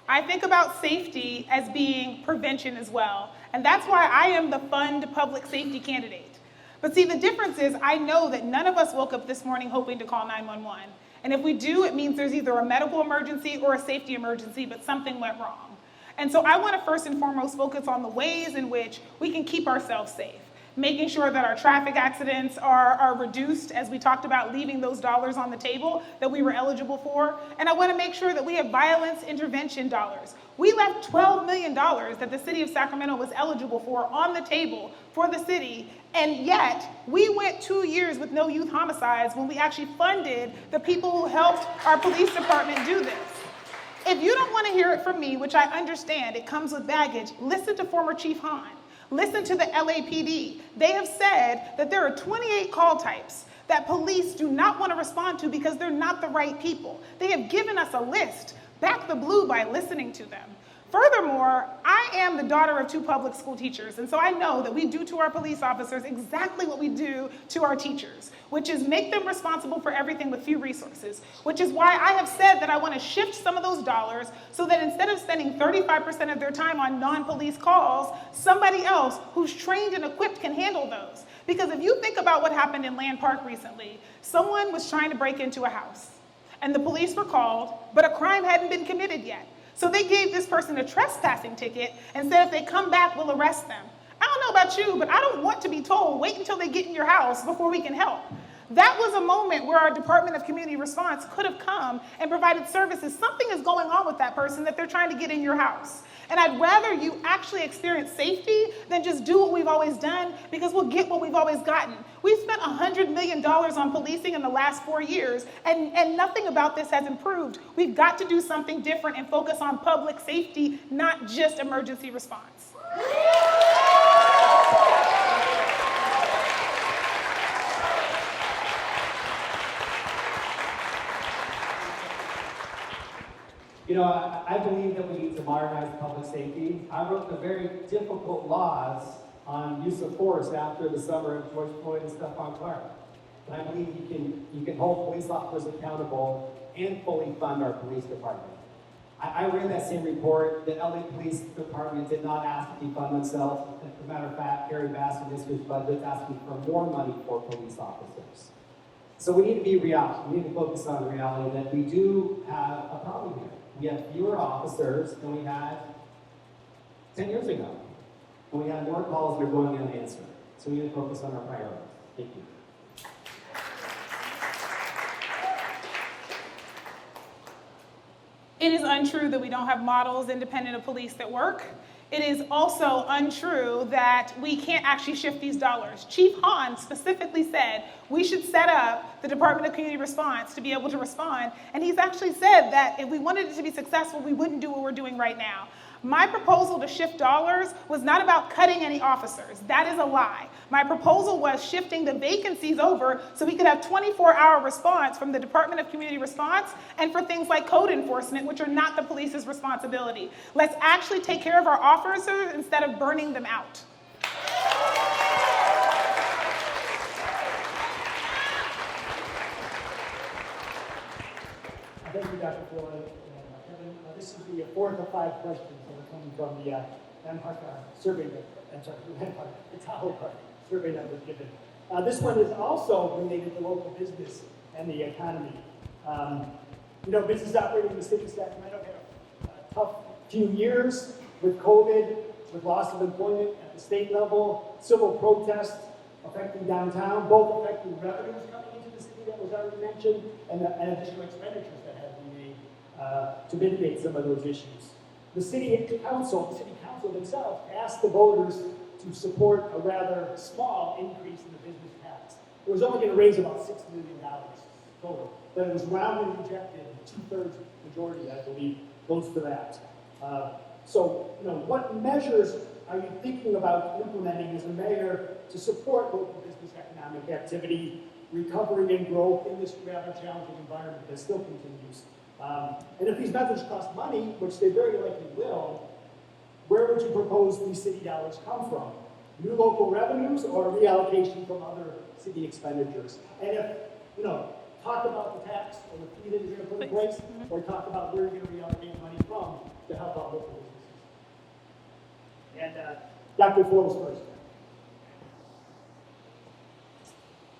I think about safety as being prevention as well. And that's why I am the fund public safety candidate. But see, the difference is I know that none of us woke up this morning hoping to call 911. And if we do, it means there's either a medical emergency or a safety emergency, but something went wrong. And so I want to first and foremost focus on the ways in which we can keep ourselves safe, making sure that our traffic accidents are reduced, as we talked about, leaving those dollars on the table that we were eligible for. And I want to make sure that we have violence intervention dollars. We left $12 million that the city of Sacramento was eligible for on the table for the city, and yet we went 2 years with no youth homicides when we actually funded the people who helped our police department do this. If you don't want to hear it from me, which I understand, it comes with baggage, listen to former Chief Hahn. Listen to the LAPD. They have said that there are 28 call types that police do not want to respond to because they're not the right people. They have given us a list. Back the blue by listening to them. Furthermore, I am the daughter of 2 public school teachers, and so I know that we do to our police officers exactly what we do to our teachers, which is make them responsible for everything with few resources, which is why I have said that I want to shift some of those dollars so that instead of spending 35% of their time on non-police calls, somebody else who's trained and equipped can handle those. Because if you think about what happened in Land Park recently, someone was trying to break into a house, and the police were called, but a crime hadn't been committed yet. So they gave this person a trespassing ticket and said if they come back, we'll arrest them. I don't know about you, but I don't want to be told, wait until they get in your house before we can help. That was a moment where our Department of Community Response could have come and provided services. Something is going on with that person that they're trying to get in your house. And I'd rather you actually experience safety than just do what we've always done, because we'll get what we've always gotten. We've spent $100 million on policing in the last 4 years, and nothing about this has improved. We've got to do something different and focus on public safety, not just emergency response. You know, I believe that we need to modernize public safety. I wrote the very difficult laws on use of force after the summer of George Floyd and Stephon Clark. And I believe you can hold police officers accountable and fully fund our police department. I read that same report. The LA Police Department did not ask to defund themselves. As a matter of fact, Gary Bass in this year's budget is asking for more money for police officers. So we need to be real. We need to focus on the reality that we do have a problem here. We have fewer officers than we had 10 years ago. And we have more calls that are going unanswered. So we need to focus on our priorities. Thank you. It is untrue that we don't have models independent of police that work. It is also untrue that we can't actually shift these dollars. Chief Hahn specifically said we should set up the Department of Community Response to be able to respond, and he's actually said that if we wanted it to be successful, we wouldn't do what we're doing right now. My proposal to shift dollars was not about cutting any officers. That is a lie. My proposal was shifting the vacancies over so we could have 24-hour response from the Department of Community Response and for things like code enforcement, which are not the police's responsibility. Let's actually take care of our officers instead of burning them out. Thank you, Dr. Floyd. Kevin, this is the 4th of 5 questions that are coming from the Land Park survey the Tahoe Park survey that was given. This one is also related to local business and the economy. You know, business operating in the city of Sacramento had a tough few years with COVID, with loss of employment at the state level, civil protests affecting downtown, both affecting revenues coming into the city that was already mentioned, and additional expenditures that had to be made to mitigate some of those issues. The city council themselves asked the voters to support a rather small increase in the business tax. It was only going to raise about $6 million total, but it was roundly rejected, 2/3 majority, I believe, votes for that. So, you know, what measures are you thinking about implementing as a mayor to support local business economic activity, recovery and growth in this rather challenging environment that still continues? And if these measures cost money, which they very likely will, where would you propose these city dollars come from? New local revenues or reallocation from other city expenditures? And if, you know, talk about the tax or the fee that you're going to put in place, or talk about where you're going to reallocate money from to help out local businesses. And Dr. Floyd first.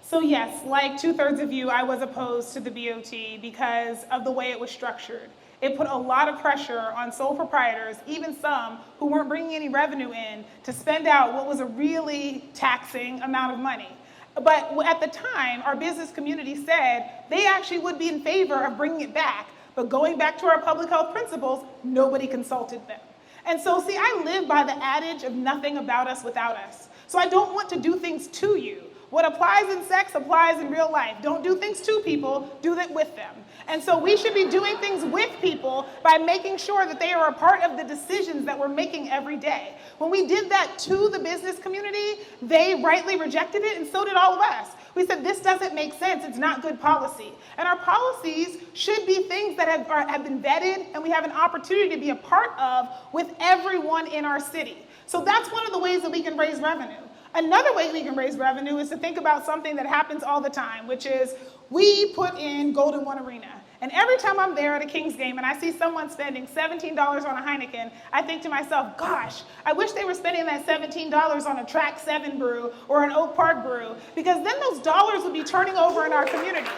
So yes, like 2/3 of you, I was opposed to the BOT because of the way it was structured. It put a lot of pressure on sole proprietors, even some who weren't bringing any revenue in, to spend out what was a really taxing amount of money. But at the time, our business community said they actually would be in favor of bringing it back. But going back to our public health principles, nobody consulted them. And so, see, I live by the adage of nothing about us without us. So I don't want to do things to you. What applies in sex applies in real life. Don't do things to people, do it with them. And so we should be doing things with people by making sure that they are a part of the decisions that we're making every day. When we did that to the business community, they rightly rejected it, and so did all of us. We said, this doesn't make sense, it's not good policy. And our policies should be things that have been vetted and we have an opportunity to be a part of with everyone in our city. So that's one of the ways that we can raise revenue. Another way we can raise revenue is to think about something that happens all the time, which is we put in Golden One Arena. And every time I'm there at a Kings game and I see someone spending $17 on a Heineken, I think to myself, gosh, I wish they were spending that $17 on a Track 7 brew or an Oak Park brew, because then those dollars would be turning over in our communities.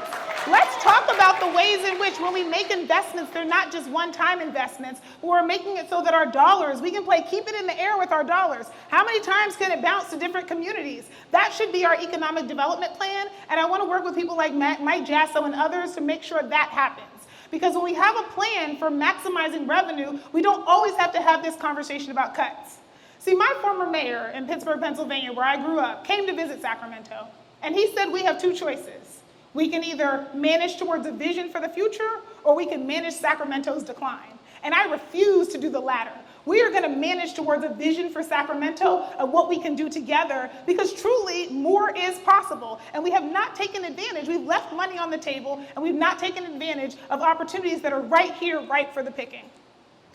Let's talk about the ways in which when we make investments, they're not just one-time investments, but we're making it so that our dollars, we can play keep it in the air with our dollars. How many times can it bounce to different communities? That should be our economic development plan, and I want to work with people like Mike Jasso and others to make sure that happens. Because when we have a plan for maximizing revenue, we don't always have to have this conversation about cuts. See, my former mayor in Pittsburgh, Pennsylvania, where I grew up, came to visit Sacramento, and he said we have two choices. We can either manage towards a vision for the future, or we can manage Sacramento's decline. And I refuse to do the latter. We are going to manage towards a vision for Sacramento of what we can do together, because truly more is possible. And we have not taken advantage. We've left money on the table, and we've not taken advantage of opportunities that are right here, right for the picking.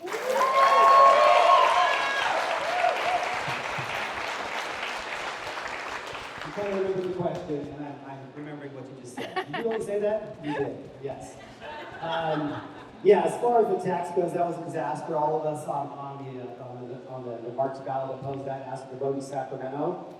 You kind of remember the question, and I'm remembering what you just said. Did you only say that? You did, yes. Yeah, as far as the tax goes, that was a disaster. All of us on the March ballot opposed that, asked for vote in Sacramento.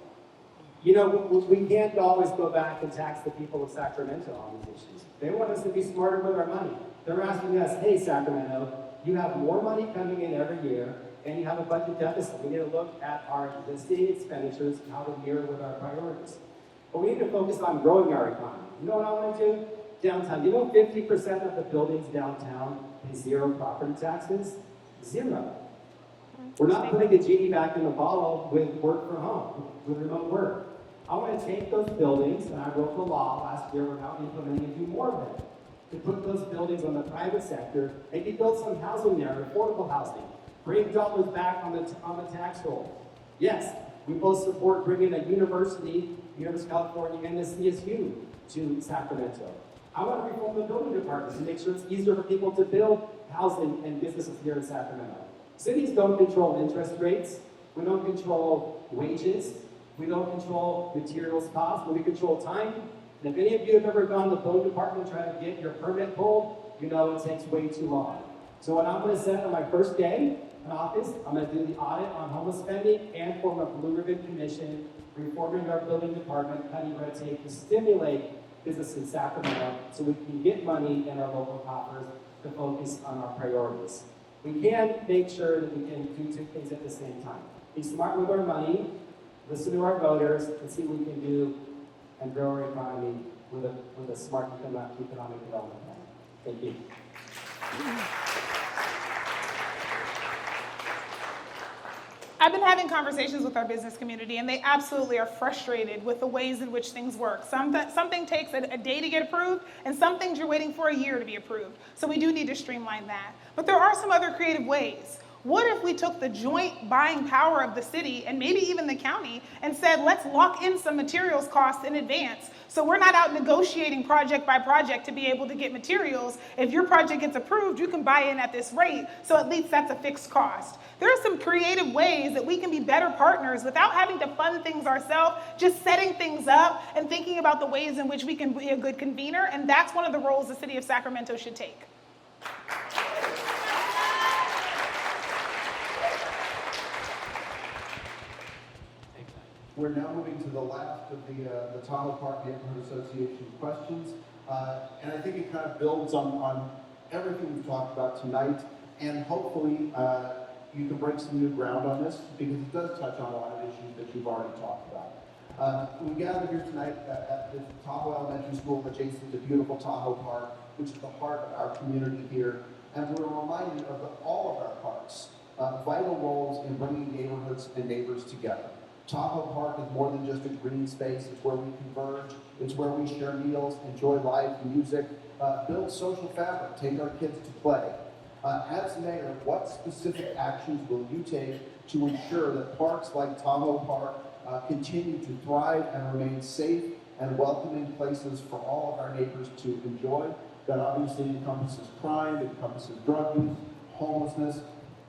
You know, we can't always go back and tax the people of Sacramento on these issues. They want us to be smarter with our money. They're asking us, hey, Sacramento, you have more money coming in every year, and you have a budget deficit. We need to look at our existing expenditures and how to mirror with our priorities. But we need to focus on growing our economy. You know what I want to do? Downtown. You know 50% of the buildings downtown pay zero property taxes? Zero. We're not putting the genie back in the bottle with work from home, with remote work. I want to take those buildings, and I wrote the law last year, we're now implementing and do more of them, to put those buildings on the private sector, maybe build some housing there, affordable housing, bring dollars back on the tax roll. Yes, we both support bringing a University of California and the CSU to Sacramento. I want to reform the building department to make sure it's easier for people to build housing and businesses here in Sacramento. Cities don't control interest rates. We don't control wages. We don't control materials costs, but we control time. And if any of you have ever gone to the building department and tried to get your permit pulled, you know it takes way too long. So what I'm going to set on my first day in office, I'm going to do the audit on homeless spending and form a blue ribbon commission, reforming our building department, cutting red tape to stimulate business in Sacramento so we can get money in our local coffers to focus on our priorities. We can make sure that we can do two things at the same time. Be smart with our money, listen to our voters, and see what we can do and grow our economy with a smart economic development plan. Thank you. I've been having conversations with our business community, and they absolutely are frustrated with the ways in which things work. Something takes a day to get approved, and some things you're waiting for a year to be approved. So we do need to streamline that. But there are some other creative ways. What if we took the joint buying power of the city and maybe even the county and said, let's lock in some materials costs in advance, so we're not out negotiating project by project to be able to get materials. If your project gets approved, you can buy in at this rate, so at least that's a fixed cost. There are some creative ways that we can be better partners without having to fund things ourselves, just setting things up and thinking about the ways in which we can be a good convener, and that's one of the roles the city of Sacramento should take. We're now moving to the last of the Tahoe Park Neighborhood Association questions. And I think it kind of builds on everything we've talked about tonight, and hopefully you can break some new ground on this, because it does touch on a lot of issues that you've already talked about. We gathered here tonight at the Tahoe Elementary School, adjacent to beautiful Tahoe Park, which is the heart of our community here, and we're reminded of all of our parks, vital roles in bringing neighborhoods and neighbors together. Tahoe Park is more than just a green space. It's where we converge. It's where we share meals, enjoy live music, build social fabric, take our kids to play. As mayor, what specific actions will you take to ensure that parks like Tahoe Park continue to thrive and remain safe and welcoming places for all of our neighbors to enjoy? That obviously encompasses crime, it encompasses drug use, homelessness,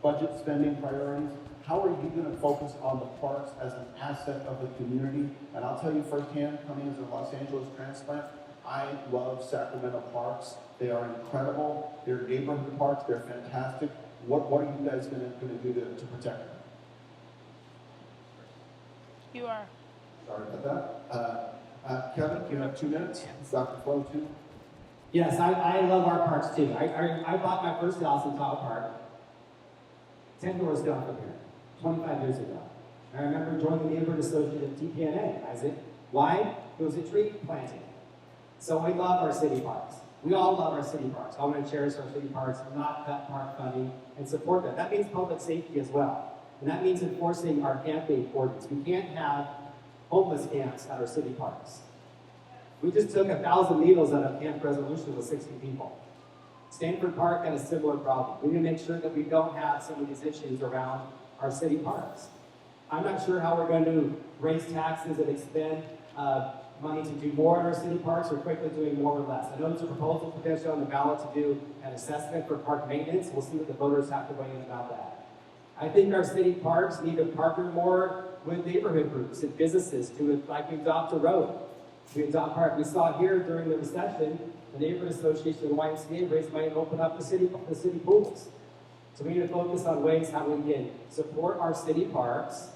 budget spending priorities. How are you going to focus on the parks as an asset of the community? And I'll tell you firsthand, coming as a Los Angeles transplant, I love Sacramento parks. They are incredible. They're neighborhood parks. They're fantastic. What are you guys going to do to protect them? You are. Sorry about that. Kevin, you have 2 minutes. Dr. Flo, too. Yes, I love our parks too. I bought my first house in Tahoe Park 10 doors down from here, 25 years ago. I remember joining the neighborhood association of TPNA, Isaac. Why? It was a tree planting. So we love our city parks. We all love our city parks. I want to cherish our city parks, not cut park funding, and support that. That means public safety as well. And that means enforcing our camping ordinance. We can't have homeless camps at our city parks. We just took 1,000 needles out of Camp Resolution with 60 people. Stanford Park had a similar problem. We need to make sure that we don't have some of these issues around our city parks. I'm not sure how we're going to raise taxes and expend money to do more in our city parks, or quickly doing more or less. I know there's a proposal potentially on the ballot to do an assessment for park maintenance. We'll see what the voters have to weigh in about that. I think our city parks need to partner more with neighborhood groups and businesses to, like we adopt a road. We adopt park. We saw here during the recession, the neighborhood association and YMCA raised money to open up the city pools. So we need to focus on ways how we can support our city parks,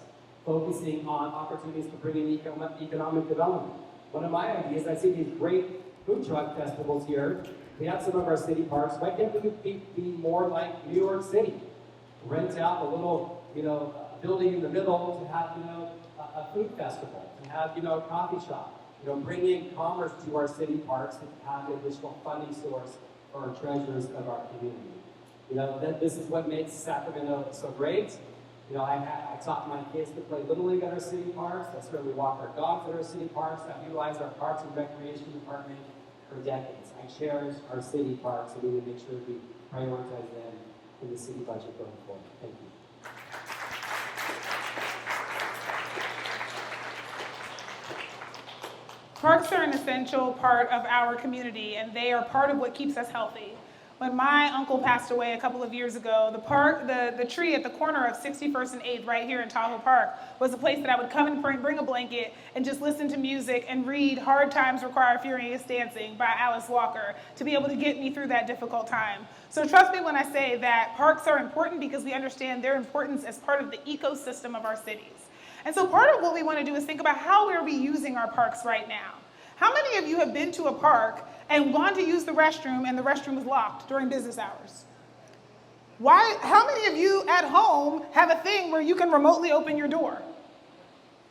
focusing on opportunities for bringing economic development. One of my ideas, I see these great food truck festivals here. We have some of our city parks. Why can't we be more like New York City? Rent out a little, building in the middle to have, a food festival, and have, a coffee shop. Bring in commerce to our city parks and have an additional funding source for our treasures of our community. This is what makes Sacramento so great. I taught my kids to play Little League at our city parks. That's where we walk our dogs at our city parks. I've utilized our Parks and Recreation Department for decades. I cherish our city parks, and we need to make sure we prioritize them in the city budget going forward. Thank you. Parks are an essential part of our community, and they are part of what keeps us healthy. When my uncle passed away a couple of years ago, the tree at the corner of 61st and 8th right here in Tahoe Park was a place that I would come and bring a blanket and just listen to music and read Hard Times Require Furious Dancing by Alice Walker to be able to get me through that difficult time. So trust me when I say that parks are important, because we understand their importance as part of the ecosystem of our cities. And so part of what we want to do is think about how are we using our parks right now. How many of you have been to a park and gone to use the restroom and the restroom was locked during business hours? How many of you at home have a thing where you can remotely open your door?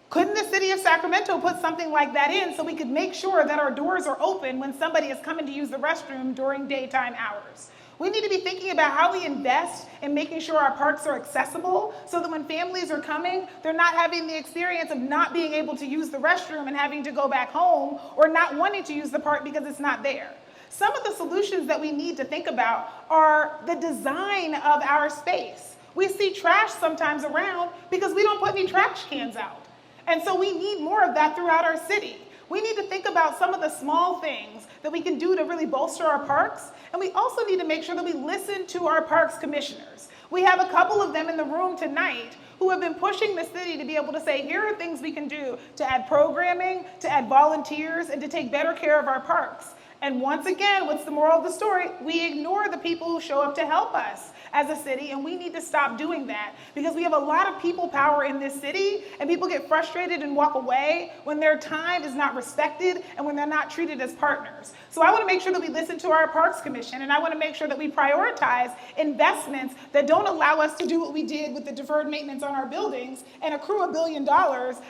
Couldn't the city of Sacramento put something like that in so we could make sure that our doors are open when somebody is coming to use the restroom during daytime hours? We need to be thinking about how we invest in making sure our parks are accessible so that when families are coming, they're not having the experience of not being able to use the restroom and having to go back home, or not wanting to use the park because it's not there. Some of the solutions that we need to think about are the design of our space. We see trash sometimes around because we don't put any trash cans out. And so we need more of that throughout our city. We need to think about some of the small things that we can do to really bolster our parks. And we also need to make sure that we listen to our parks commissioners. We have a couple of them in the room tonight who have been pushing the city to be able to say, here are things we can do to add programming, to add volunteers, and to take better care of our parks. And once again, what's the moral of the story? We ignore the people who show up to help us as a city, and we need to stop doing that because we have a lot of people power in this city, and people get frustrated and walk away when their time is not respected and when they're not treated as partners. So I want to make sure that we listen to our Parks Commission, and I want to make sure that we prioritize investments that don't allow us to do what we did with the deferred maintenance on our buildings and accrue $1 billion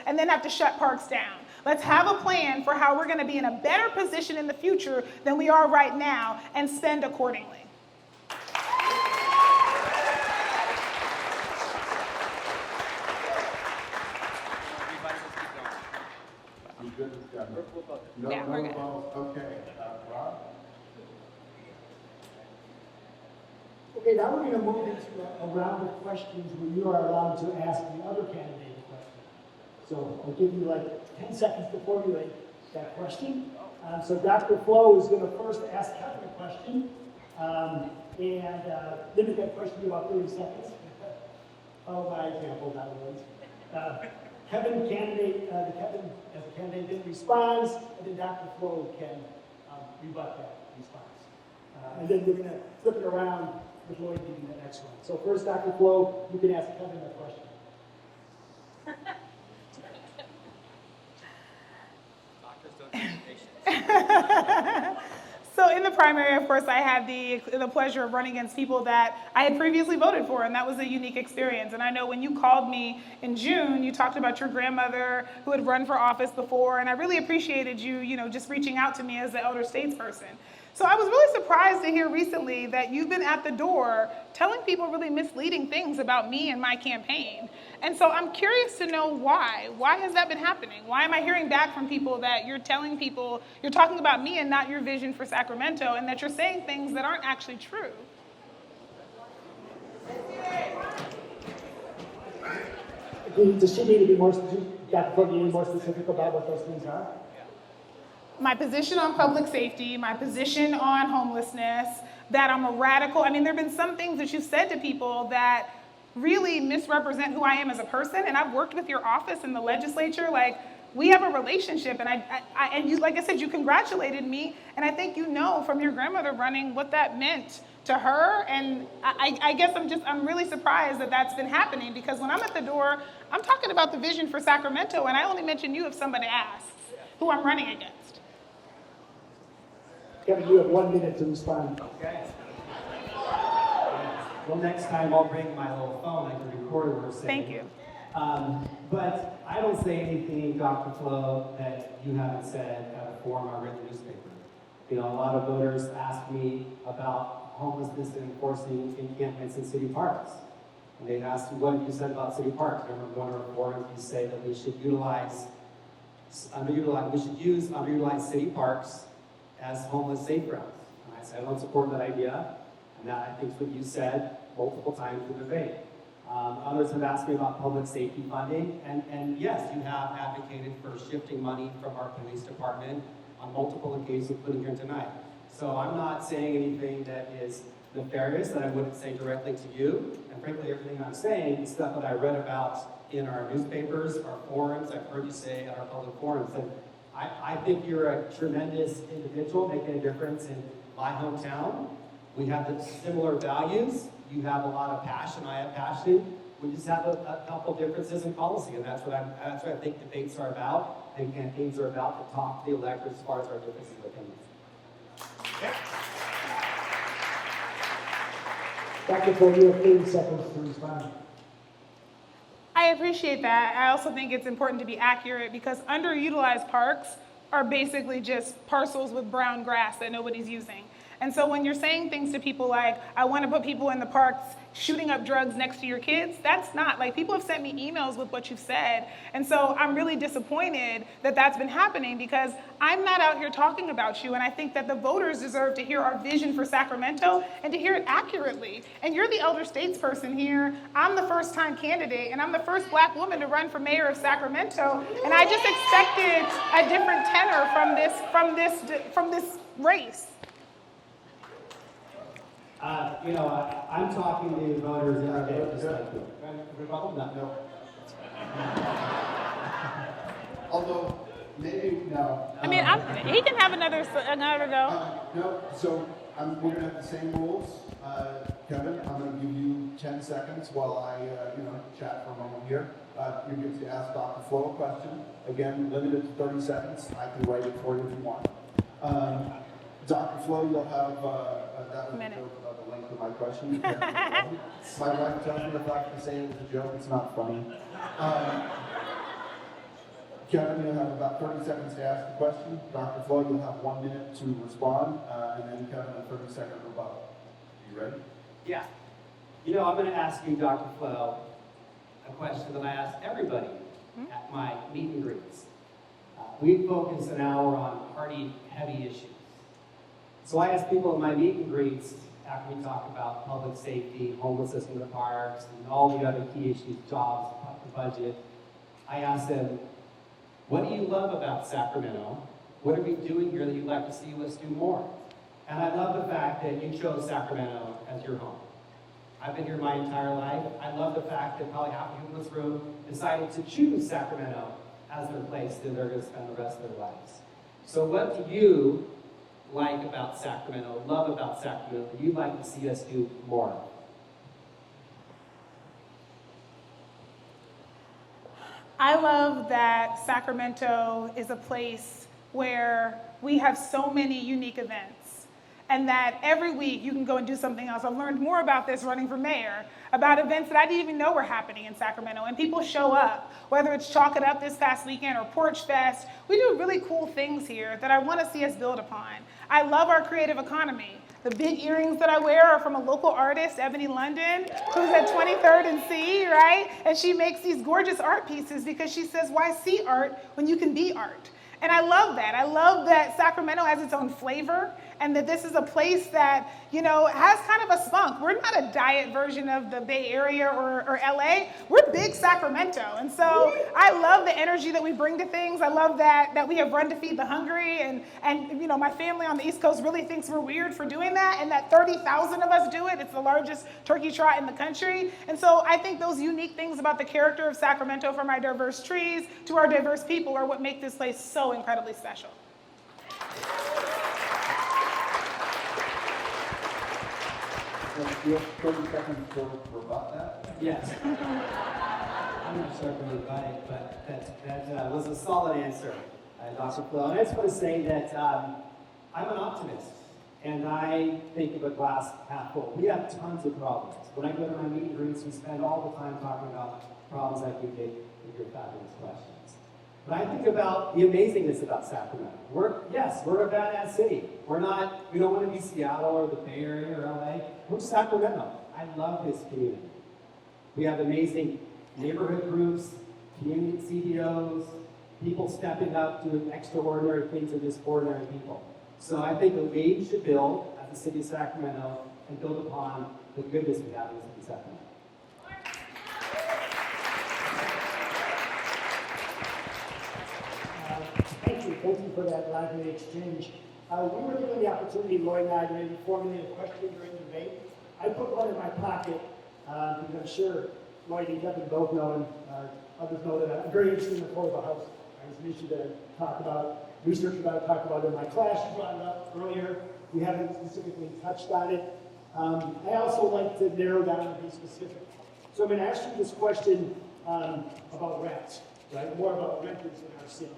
and then have to shut parks down. Let's have a plan for how we're going to be in a better position in the future than we are right now and spend accordingly. You good with that? No, Yeah, we're good. Okay, Rob? Okay, now we're going to move into a round of questions where you are allowed to ask the other candidate a question. So I'll give you like 10 seconds to formulate that question. So Dr. Flo is going to first ask Kevin a question, and limit that question to about 30 seconds. Follow my example, not words. Kevin, candidate, Kevin as a candidate then responds, and then Dr. Flo can rebut that response. And then we're going to flip it around with Lloyd being the next one. So first, Dr. Flo, you can ask Kevin a question. So in the primary, of course, I had the pleasure of running against people that I had previously voted for, and that was a unique experience. And I know when you called me in June, you talked about your grandmother who had run for office before, and I really appreciated you, just reaching out to me as the elder statesperson. So I was really surprised to hear recently that you've been at the door telling people really misleading things about me and my campaign. And so I'm curious to know why. Why has that been happening? Why am I hearing back from people that you're telling people, you're talking about me and not your vision for Sacramento, and that you're saying things that aren't actually true? Does she need to be more specific? Dr. Flo, do you need more specific about what those things are? My position on public safety, my position on homelessness, that I'm a radical. I mean, there have been some things that you've said to people that really misrepresent who I am as a person, and I've worked with your office in the legislature. Like, we have a relationship, and and you, like I said, you congratulated me, and I think you know from your grandmother running what that meant to her, and I guess I'm really surprised that that's been happening, because when I'm at the door, I'm talking about the vision for Sacramento, and I only mention you if somebody asks who I'm running against. Kevin, you have 1 minute to respond. Okay. Well, next time I'll bring my little phone. I can record what we're saying. Thank you. But I don't say anything, Dr. Flo, that you haven't said at a forum I read in the newspaper. A lot of voters ask me about homelessness and enforcing encampments in city parks. And they asked me, what have you said about city parks? I remember one of our forums, you say that we should use underutilized city parks as homeless safe routes. And I said, I don't support that idea. And that, I think, is what you said multiple times in the debate. Others have asked me about public safety funding. And yes, you have advocated for shifting money from our police department on multiple occasions, including here tonight. So I'm not saying anything that is nefarious that I wouldn't say directly to you. And frankly, everything I'm saying is stuff that I read about in our newspapers, our forums, I've heard you say at our public forums. And I think you're a tremendous individual making a difference in my hometown. We have similar values. You have a lot of passion. I have passion. We just have a couple differences in policy, and that's what I think debates are about, and campaigns are about, to talk to the electors as far as our differences of opinions. Yeah. Dr. Flo, you have 30 seconds to respond. I appreciate that. I also think it's important to be accurate, because underutilized parks are basically just parcels with brown grass that nobody's using. And so when you're saying things to people like, I want to put people in the parks shooting up drugs next to your kids, that's not, like, people have sent me emails with what you've said. And so I'm really disappointed that that's been happening, because I'm not out here talking about you. And I think that the voters deserve to hear our vision for Sacramento and to hear it accurately. And you're the elder statesperson here. I'm the first-time candidate, and I'm the first Black woman to run for mayor of Sacramento. And I just expected a different tenor from this race. I'm talking to voters every day. No. Although, maybe, no. I mean, he can have another go. No, so we're gonna have the same rules. Kevin, I'm gonna give you 10 seconds while I, chat for a moment here. You get to ask Dr. Flo a question. Again, limited to 30 seconds. I can write it for you if you want. Dr. Flo, you'll have, that was a joke about the length of my question. My wife tells me if I can say it was a joke, it's not funny. Kevin, you'll have about 30 seconds to ask the question. Dr. Flo, you'll have 1 minute to respond, and then Kevin, a 30-second rebuttal. You ready? Yeah. I'm going to ask you, Dr. Flo, a question that I ask everybody at my meet and greets. We focus an hour on hardy, heavy issues. So I ask people in my meet and greets, after we talk about public safety, homelessness in the parks, and all the other key issues, jobs, the budget, I ask them, what do you love about Sacramento? What are we doing here that you'd like to see us do more? And I love the fact that you chose Sacramento as your home. I've been here my entire life. I love the fact that probably half of you in this room decided to choose Sacramento as their place that they're going to spend the rest of their lives. So what do you like about Sacramento, love about Sacramento, that you'd like to see us do more of? I love that Sacramento is a place where we have so many unique events, and that every week you can go and do something else. I've learned more about this running for mayor, about events that I didn't even know were happening in Sacramento, and people show up, whether it's Chalk It Up this past weekend or Porch Fest. We do really cool things here that I want to see us build upon. I love our creative economy. The big earrings that I wear are from a local artist, Ebony London, who's at 23rd and C, right? And she makes these gorgeous art pieces because she says, why see art when you can be art? And I love that. I love that Sacramento has its own flavor, and that this is a place that, has kind of a spunk. We're not a diet version of the Bay Area or LA. We're big Sacramento. And so I love the energy that we bring to things. I love that we have Run to Feed the Hungry, and my family on the East Coast really thinks we're weird for doing that, and that 30,000 of us do it. It's the largest turkey trot in the country. And so I think those unique things about the character of Sacramento, from our diverse trees to our diverse people, are what make this place so incredibly special. You have 30 seconds to rebut that? Yes. I'm not sure if I'm invited, but that was a solid answer, Dr. Flo. And I just want to say that I'm an optimist, and I think of a glass half full. We have tons of problems. When I go to my meeting groups, we spend all the time talking about problems like you did with your fabulous questions. But I think about the amazingness about Sacramento. We're a badass city. We don't want to be Seattle or the Bay Area or LA. We're Sacramento. I love this community. We have amazing neighborhood groups, community CDOs, people stepping up, doing extraordinary things with just ordinary people. So I think that we should build, as the city of Sacramento, and build upon the goodness we have in the city of Sacramento. Thank you for that lively exchange. We were given the opportunity, Lloyd and I, to maybe formulate a question during the debate. I put one in my pocket because I'm sure Lloyd and Kevin both know, and others know that I'm very interested in the affordable housing. It's an issue that I talk about, research that I talk about in my class. You brought it up earlier. We haven't specifically touched on it. I also like to narrow down and be specific. So I'm going to ask you this question about rents, right? More about renters in our city.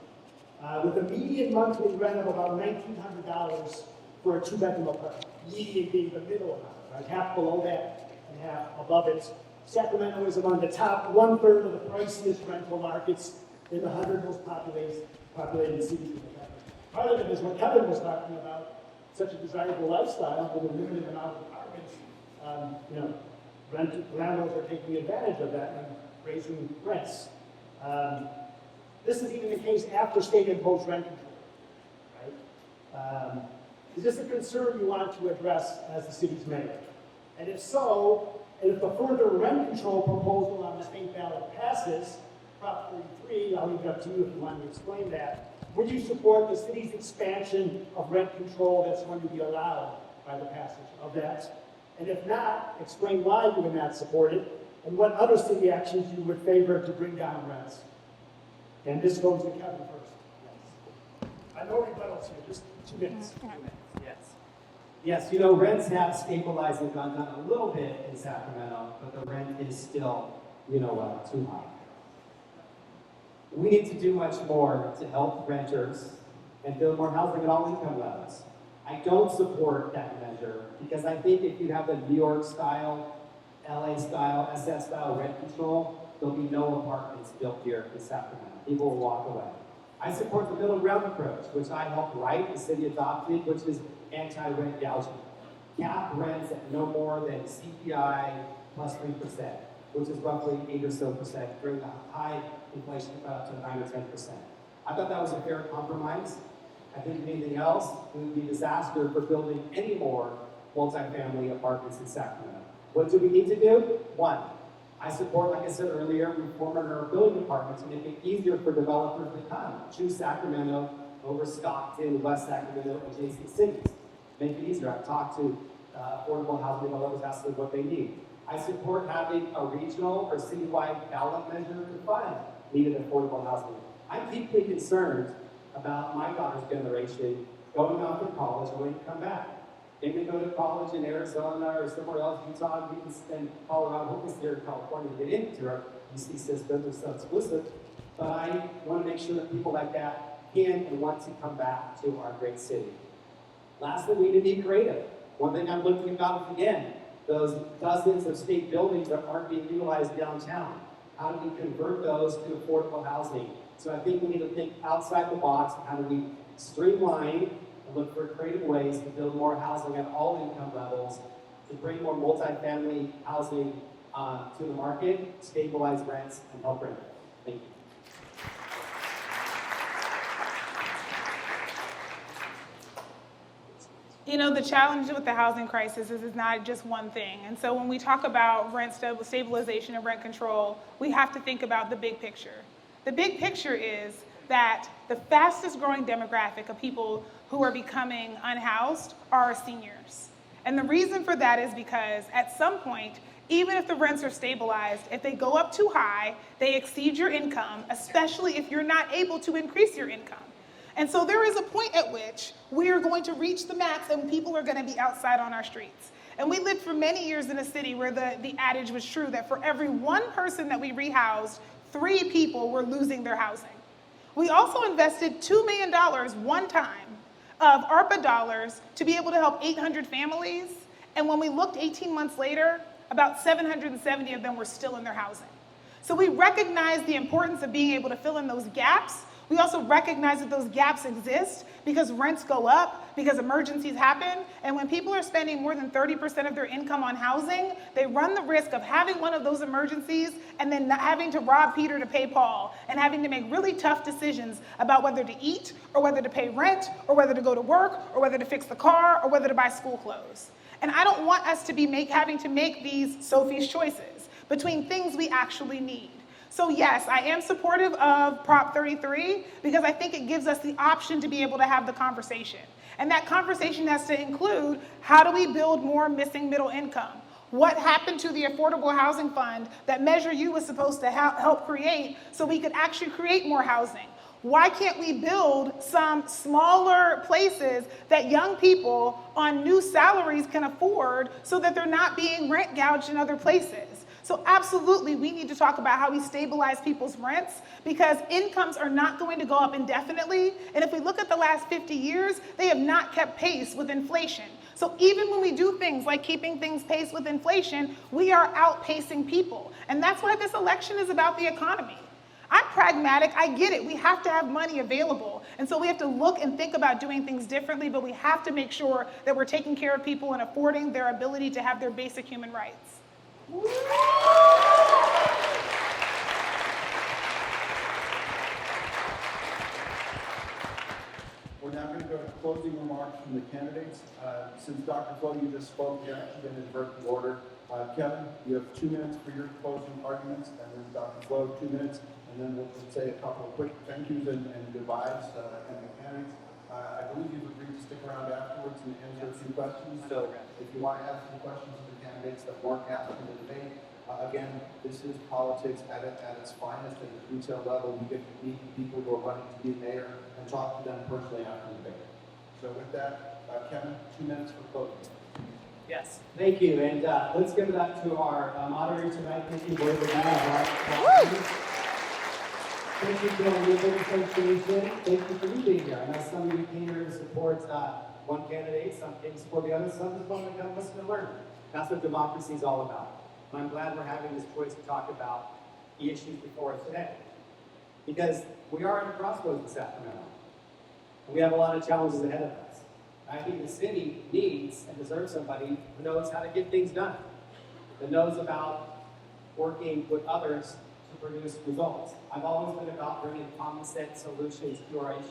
With a median monthly rent of about $1,900 for a two-bedroom apartment, median being the middle amount, right? Half below that and half above it. Sacramento is among the top 1/3 of the priciest rental markets in the 100 most populated cities in the country. Part of it is what Kevin was talking about, such a desirable lifestyle with a limited amount of apartments. Landlords are taking advantage of that and raising rents. This is even the case after state-imposed rent control, right? Is this a concern you want to address as the city's mayor? And if so, and if the further rent control proposal on the state ballot passes, Prop 33, I'll leave it up to you if you want to explain that, would you support the city's expansion of rent control that's going to be allowed by the passage of that? And if not, explain why you would not support it, and what other city actions you would favor to bring down rents. And this goes to Kevin first. No rebuttals here, just 2 minutes. Yes. Yes, you know, rents have stabilized and gone down a little bit in Sacramento, but the rent is still, too high. We need to do much more to help renters and build more housing at all income levels. I don't support that measure because I think if you have a New York style, LA style, SF style rent control, there'll be no apartments built here in Sacramento. People will walk away. I support the middle ground approach, which I helped write, the city adopted, which is anti-rent gouging. Cap rents at no more than CPI plus 3%, which is roughly 8 or so percent during the high inflation up to 9 or 10%. I thought that was a fair compromise. I think anything else would be a disaster for building any more multifamily apartments in Sacramento. What do we need to do? One, I support, like I said earlier, reforming our building department to make it easier for developers to come. Choose Sacramento over Stockton, West Sacramento, adjacent cities. Make it easier. I've talked to affordable housing developers, asked them what they need. I support having a regional or citywide ballot measure to fund needed affordable housing. I'm deeply concerned about my daughter's generation going off to college and when to come back. They may go to college in Arizona or somewhere else, Utah, and Colorado, hopefully here in California to get into our UC systems are so exclusive. But I want to make sure that people like that can and want to come back to our great city. Lastly, we need to be creative. One thing I'm looking about again, those dozens of state buildings that aren't being utilized downtown. How do we convert those to affordable housing? So I think we need to think outside the box. How do we streamline and look for creative ways to build more housing at all income levels, to bring more multifamily housing to the market, stabilize rents, and help rent. Thank you. You know, the challenge with the housing crisis is it's not just one thing. And so when we talk about rent stabilization and rent control, we have to think about the big picture. The big picture is that the fastest growing demographic of people who are becoming unhoused are seniors. And the reason for that is because at some point, even if the rents are stabilized, if they go up too high, they exceed your income, especially if you're not able to increase your income. And so there is a point at which we are going to reach the max and people are going to be outside on our streets. And we lived for many years in a city where the adage was true that for every one person that we rehoused, 3 people were losing their housing. We also invested $2 million one time of ARPA dollars to be able to help 800 families. And when we looked 18 months later, about 770 of them were still in their housing. So we recognize the importance of being able to fill in those gaps. We also recognize that those gaps exist because rents go up, because emergencies happen, and when people are spending more than 30% of their income on housing, they run the risk of having one of those emergencies and then not having to rob Peter to pay Paul and having to make really tough decisions about whether to eat or whether to pay rent or whether to go to work or whether to fix the car or whether to buy school clothes. And I don't want us to be having to make these Sophie's choices between things we actually need. So yes, I am supportive of Prop 33 because I think it gives us the option to be able to have the conversation. And that conversation has to include, how do we build more missing middle income? What happened to the Affordable Housing Fund that Measure U was supposed to help create so we could actually create more housing? Why can't we build some smaller places that young people on new salaries can afford so that they're not being rent gouged in other places? So absolutely, we need to talk about how we stabilize people's rents because incomes are not going to go up indefinitely. And if we look at the last 50 years, they have not kept pace with inflation. So even when we do things like keeping things pace with inflation, we are outpacing people. And that's why this election is about the economy. I'm pragmatic, I get it. We have to have money available. And so we have to look and think about doing things differently, but we have to make sure that we're taking care of people and affording their ability to have their basic human rights. We're now going to go to closing remarks from the candidates. Since Dr. Flo, you just spoke, you're actually going to invert the order. Kevin, you have 2 minutes for your closing arguments, and then Dr. Flo, 2 minutes, and then we'll say a couple of quick thank yous and goodbyes and the candidates. I believe you've agreed to stick around afterwards and answer a few questions. So if you want to ask some questions of the candidates that weren't asked in the debate, again, this is politics at its finest at the retail level. We get to meet the people who are running to be mayor and talk to them personally after the debate. So with that, Kevin, 2 minutes for closing. Yes, thank you. And let's give it up to our moderator tonight. Thank you, Board of Thank you to the Neighborhood Association. Thank you for you being here. I know some of you came here to support one candidate, some came to support the other, some just wanted to come listen and learn. That's what democracy is all about. And I'm glad we're having this choice to talk about the issues before us today. Because we are at a crossroads in Sacramento. And we have a lot of challenges ahead of us. I think the city needs and deserves somebody who knows how to get things done, that knows about working with others to produce results. I've always been about bringing common sense solutions to our issues.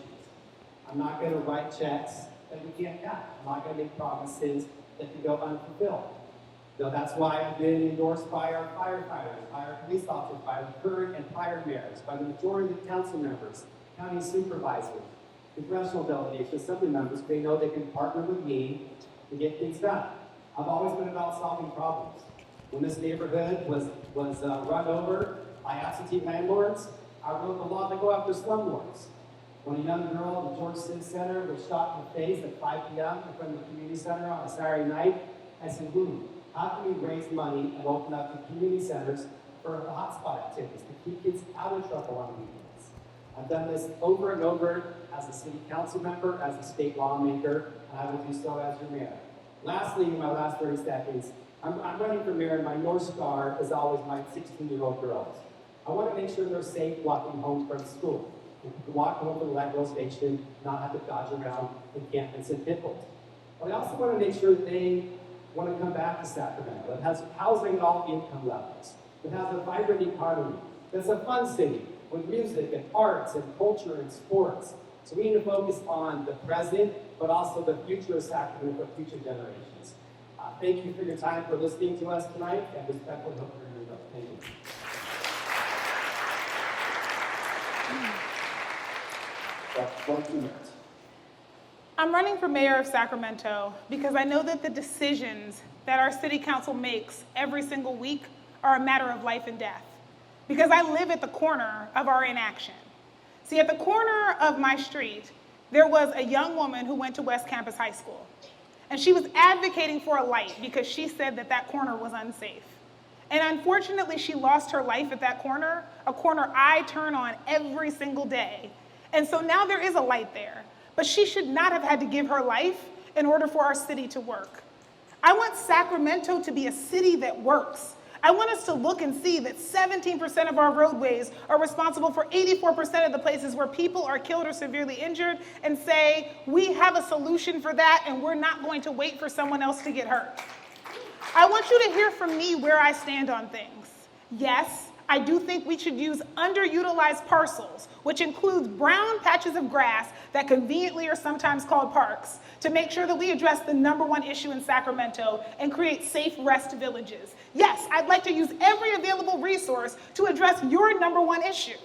I'm not going to write checks that we can't cut. I'm not going to make promises that can go unfulfilled. So that's why I've been endorsed by our firefighters, by our police officers, by the current and prior mayors, by the majority of the council members, county supervisors, congressional delegations, assembly members. They know they can partner with me to get things done. I've always been about solving problems. When this neighborhood was run over by absentee landlords, I wrote the law to go after slumlords. When a young girl at the George Civic Center was shot in the face at 5 p.m. in front of the community center on a Saturday night, I said, how can we raise money and open up the community centers for the hotspot activities to keep kids out of trouble on weekends? I've done this over and over as a city council member, as a state lawmaker, and I will do so as your mayor. Lastly, in my last 30 seconds, I'm running for mayor, and my North Star is always my 16-year-old girls. I want to make sure they're safe walking home from school. They can walk home from the light rail station, not have to dodge around encampments and pitfalls. But I also want to make sure that they want to come back to Sacramento, that has housing at all income levels, that has a vibrant economy, that's a fun city with music and arts and culture and sports. So we need to focus on the present, but also the future of Sacramento for future generations. Thank you for your time, for listening to us tonight, and respectfully hope you're going to go. Thank you. About 2 minutes. I'm running for mayor of Sacramento because I know that the decisions that our city council makes every single week are a matter of life and death. Because I live at the corner of our inaction. See, at the corner of my street, there was a young woman who went to West Campus High School. And she was advocating for a light because she said that that corner was unsafe. And unfortunately, she lost her life at that corner, a corner I turn on every single day. And so now there is a light there. But she should not have had to give her life in order for our city to work. I want Sacramento to be a city that works. I want us to look and see that 17% of our roadways are responsible for 84% of the places where people are killed or severely injured, and say, we have a solution for that and we're not going to wait for someone else to get hurt. I want you to hear from me where I stand on things. Yes, I do think we should use underutilized parcels, which includes brown patches of grass that conveniently are sometimes called parks, to make sure that we address the #1 issue in Sacramento and create safe rest villages. Yes, I'd like to use every available resource to address your #1 issue.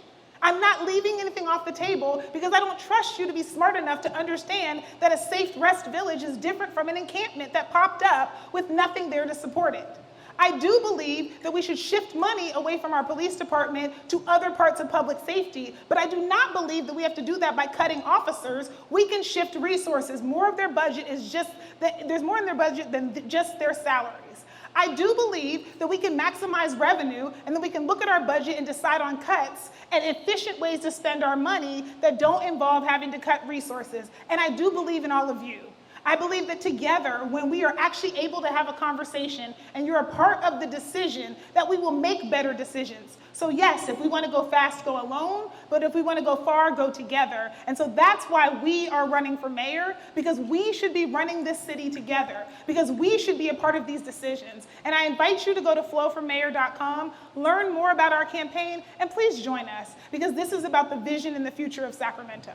I'm not leaving anything off the table because I don't trust you to be smart enough to understand that a safe rest village is different from an encampment that popped up with nothing there to support it. I do believe that we should shift money away from our police department to other parts of public safety, but I do not believe that we have to do that by cutting officers. We can shift resources. More of their budget is just that there's more in their budget than just their salaries. I do believe that we can maximize revenue and that we can look at our budget and decide on cuts and efficient ways to spend our money that don't involve having to cut resources. And I do believe in all of you. I believe that together, when we are actually able to have a conversation and you're a part of the decision, that we will make better decisions. So yes, if we want to go fast, go alone, but if we want to go far, go together. And so that's why we are running for mayor, because we should be running this city together, because we should be a part of these decisions. And I invite you to go to flowformayor.com, learn more about our campaign, and please join us, because this is about the vision and the future of Sacramento.